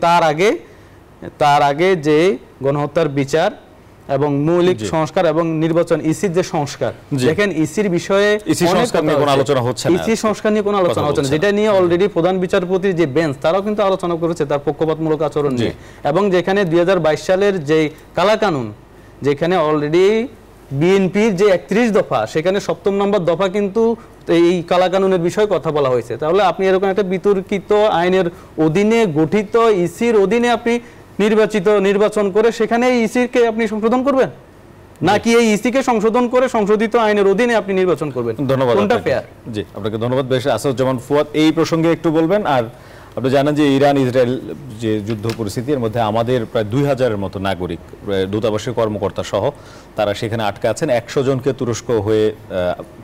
তার আগে যে গণহত্যার বিচার এবং মৌলিক সংস্কার এবং নির্বাচন ইসির যে সংস্কার, দেখেন ইসির বিষয়ে সংস্কার নিয়ে কোনো আলোচনা হচ্ছে না, ইসি সংস্কার নিয়ে কোনো আলোচনা হচ্ছে না, যেটা নিয়ে অলরেডি প্রধান বিচারপতির যে বেঞ্চ তারাও কিন্তু আলোচনা করেছে তার পক্ষপাতমূলক আচরণ নিয়ে। এবং যেখানে 2022 সালের যে কালা কানুন, যেখানে অলরেডি বিএনপির যে 31 দফা সেখানে 7ম নম্বর দফা কিন্তু এই কালা কানুনের বিষয়ে কথা বলা হয়েছে। তাহলে আপনি এরকম একটা বিতর্কিত আইনের অধীনে গঠিত ইসির অধীনে আপনি নির্বাচন করে সেখানে ইসিকে আপনি সংশোধন করবেন, নাকি এই ইসিকে সংশোধন করে সংশোধিত আইনের অধীনে আপনি নির্বাচন করবেন? ধন্যবাদ। কোনটা ফেয়ার? জি, আপনাকে ধন্যবাদ। বেশ, আসাদুজ্জামান ফুয়াদ এই প্রসঙ্গে একটু বলবেন। আর আপনি জানেন যে ইরান ইসরায়েল যে যুদ্ধ পরিস্থিতির মধ্যে আমাদের প্রায় 2000-এর মতো নাগরিক, দূতাবাসের কর্মকর্তা সহ তারা সেখানে আটকে আছেন। 100 জনকে তুরস্ক হয়ে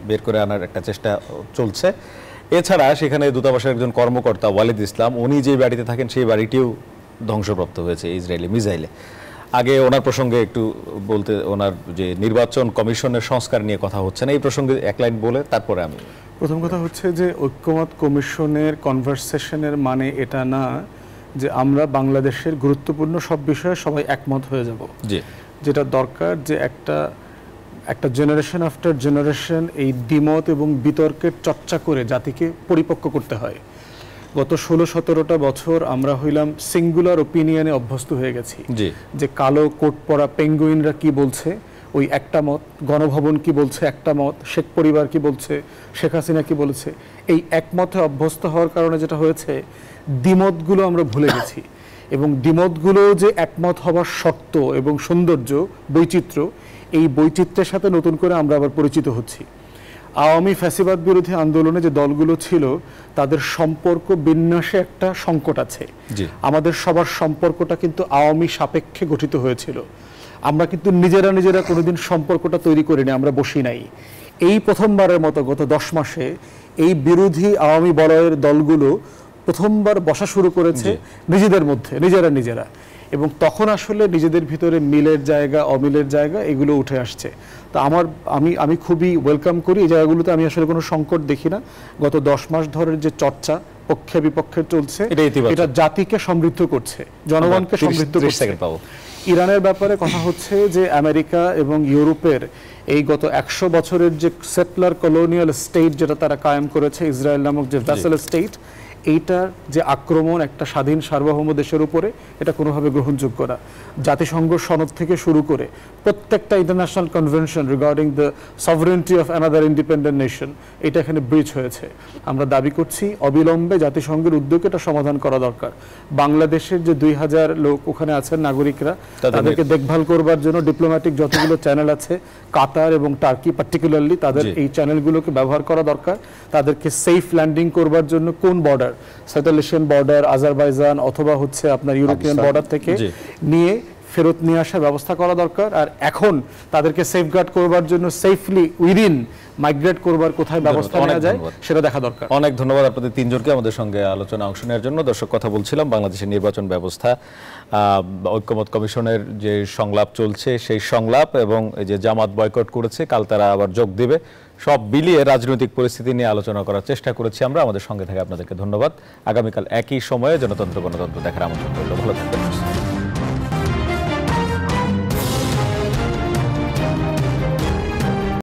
বের করে আনার একটা চেষ্টা চলছে। এছাড়া সেখানে দূতাবাসের একজন কর্মকর্তা ওয়ালিদ ইসলাম, উনি যে বাড়িতে থাকেন সেই বাড়িটিও ধ্বংসপ্রাপ্ত হয়েছে ইসরায়েলি মিসাইলে। আগে ওনার প্রসঙ্গে একটু বলতে, ওনার যে নির্বাচন কমিশনের সংস্কার নিয়ে কথা হচ্ছে না, এই প্রসঙ্গে এক লাইন বলে তারপরে আমি। প্রথম কথা হচ্ছে যে ঐক্যমত কমিশনের কনভারসেশনের মানে এটা না যে আমরা বাংলাদেশের গুরুত্বপূর্ণ সব বিষয়ে সবাই একমত হয়ে যাব। যেটা দরকার যে একটা জেনারেশন আফটার জেনারেশন এই দ্বিমত এবং বিতর্কের চর্চা করে জাতিকে পরিপক্ক করতে হয়। গত 16-17টা বছর আমরা হইলাম সিঙ্গুলার ওপিনিয়নে অভ্যস্ত হয়ে গেছি, যে কালো কোট পরা পেঙ্গুইনরা কি বলছে ওই একটা মত, গণভবন কি বলছে একটা মত, শেখ পরিবার কি বলছে, শেখ হাসিনা কি বলেছে, এই একমতে অভ্যস্ত হওয়ার কারণে যেটা হয়েছে দ্বিমতগুলো আমরা ভুলে গেছি। এবং দ্বিমতগুলো যে একমত হওয়ার শর্ত এবং সৌন্দর্য, বৈচিত্র্য, এই বৈচিত্র্যের সাথে নতুন করে আমরা আবার পরিচিত হচ্ছি। আওয়ামী ফ্যাসিবাদ বিরোধী আন্দোলনে যে দলগুলো ছিল তাদের সম্পর্ক বিন্যাসে একটা সংকট আছে। আমাদের সবার সম্পর্কটা কিন্তু আওয়ামী সাপেক্ষে গঠিত হয়েছিল। আমরা কিন্তু নিজেরা কোনোদিন সম্পর্কটা তৈরি করিনি, আমরা বসি নাই। এই প্রথমবারের মতো গত 10 মাসে এই বিরোধী আওয়ামী বলয়ের দলগুলো প্রথমবার বসা শুরু করেছে নিজেদের মধ্যে, নিজেরা। এবং তখন আসলে নিজেদের ভিতরে মিলের জায়গা, অমিলের জায়গা এগুলো উঠে আসছে। তো আমি খুবই ওয়েলকাম করি এই জায়গাগুলোতে, আমি আসলে কোনো সংকট দেখি না। গত 10 মাস ধরে যে চর্চা পক্ষে বিপক্ষে চলছে এটা জাতিকে সমৃদ্ধ করছে, জনগণকে সমৃদ্ধ করছে। ইরানের ব্যাপারে কথা হচ্ছে যে আমেরিকা এবং ইউরোপের এই গত 100 বছরের যে সেটলার কলোনিয়াল স্টেট যেটা তারা কায়েম করেছে, ইসরায়েল নামক যে ভ্যাসেল স্টেট, এইটার যে আক্রমণ একটা স্বাধীন সার্বভৌম দেশের উপরে, এটা কোনোভাবে গ্রহণযোগ্য না। জাতিসংঘ সনদ থেকে শুরু করে প্রত্যেকটা international convention regarding the সভরেনিটি of another independent nation, এটা এখানে ব্রিচ হয়েছে। আমরা দাবি করছি অবিলম্বে জাতিসংঘের উদ্যোগে এটা সমাধান করা দরকার। বাংলাদেশের যে 2000 লোক ওখানে আছেন নাগরিকরা, তাদেরকে দেখভাল করবার জন্য ডিপ্লোম্যাটিক যতগুলো চ্যানেল আছে, কাতার এবং টার্কি পার্টিকুলারলি, তাদের এই চ্যানেলগুলোকে ব্যবহার করা দরকার। তাদেরকে সেফ ল্যান্ডিং করবার জন্য কোন border, south Asian border, Azerbaijan অথবা হচ্ছে আপনার ইউরোপিয়ান বর্ডার থেকে নিয়ে ফেরত নিয়ে আসার ব্যবস্থা করা দরকার। আর এখন তাদেরকে সেফগার্ড করবার জন্য সেফলি উইদিন মাইগ্রেট করবার কোথায় ব্যবস্থা নেওয়া যায় সেটা দেখা দরকার। অনেক ধন্যবাদ আপনাদের তিনজনকে আমাদের সঙ্গে আলোচনা অংশ নেওয়ার জন্য। দর্শক, কথা বলছিলাম বাংলাদেশের নির্বাচন ব্যবস্থা, ঐক্যমত কমিশনের যে সংলাপ চলছে সেই সংলাপ, এবং এই যে জামাত বয়কট করেছে, কাল তারা আবার যোগ দিবে, সব বিলিয়ে রাজনৈতিক পরিস্থিতি নিয়ে আলোচনা করার চেষ্টা করেছি আমরা। আমাদের সঙ্গে থেকে আপনাদেরকে ধন্যবাদ। আগামীকাল একই সময়ে জনতন্ত্র গণতন্ত্র দেখার আমন্ত্রণ করল। ভালো থাকবেন।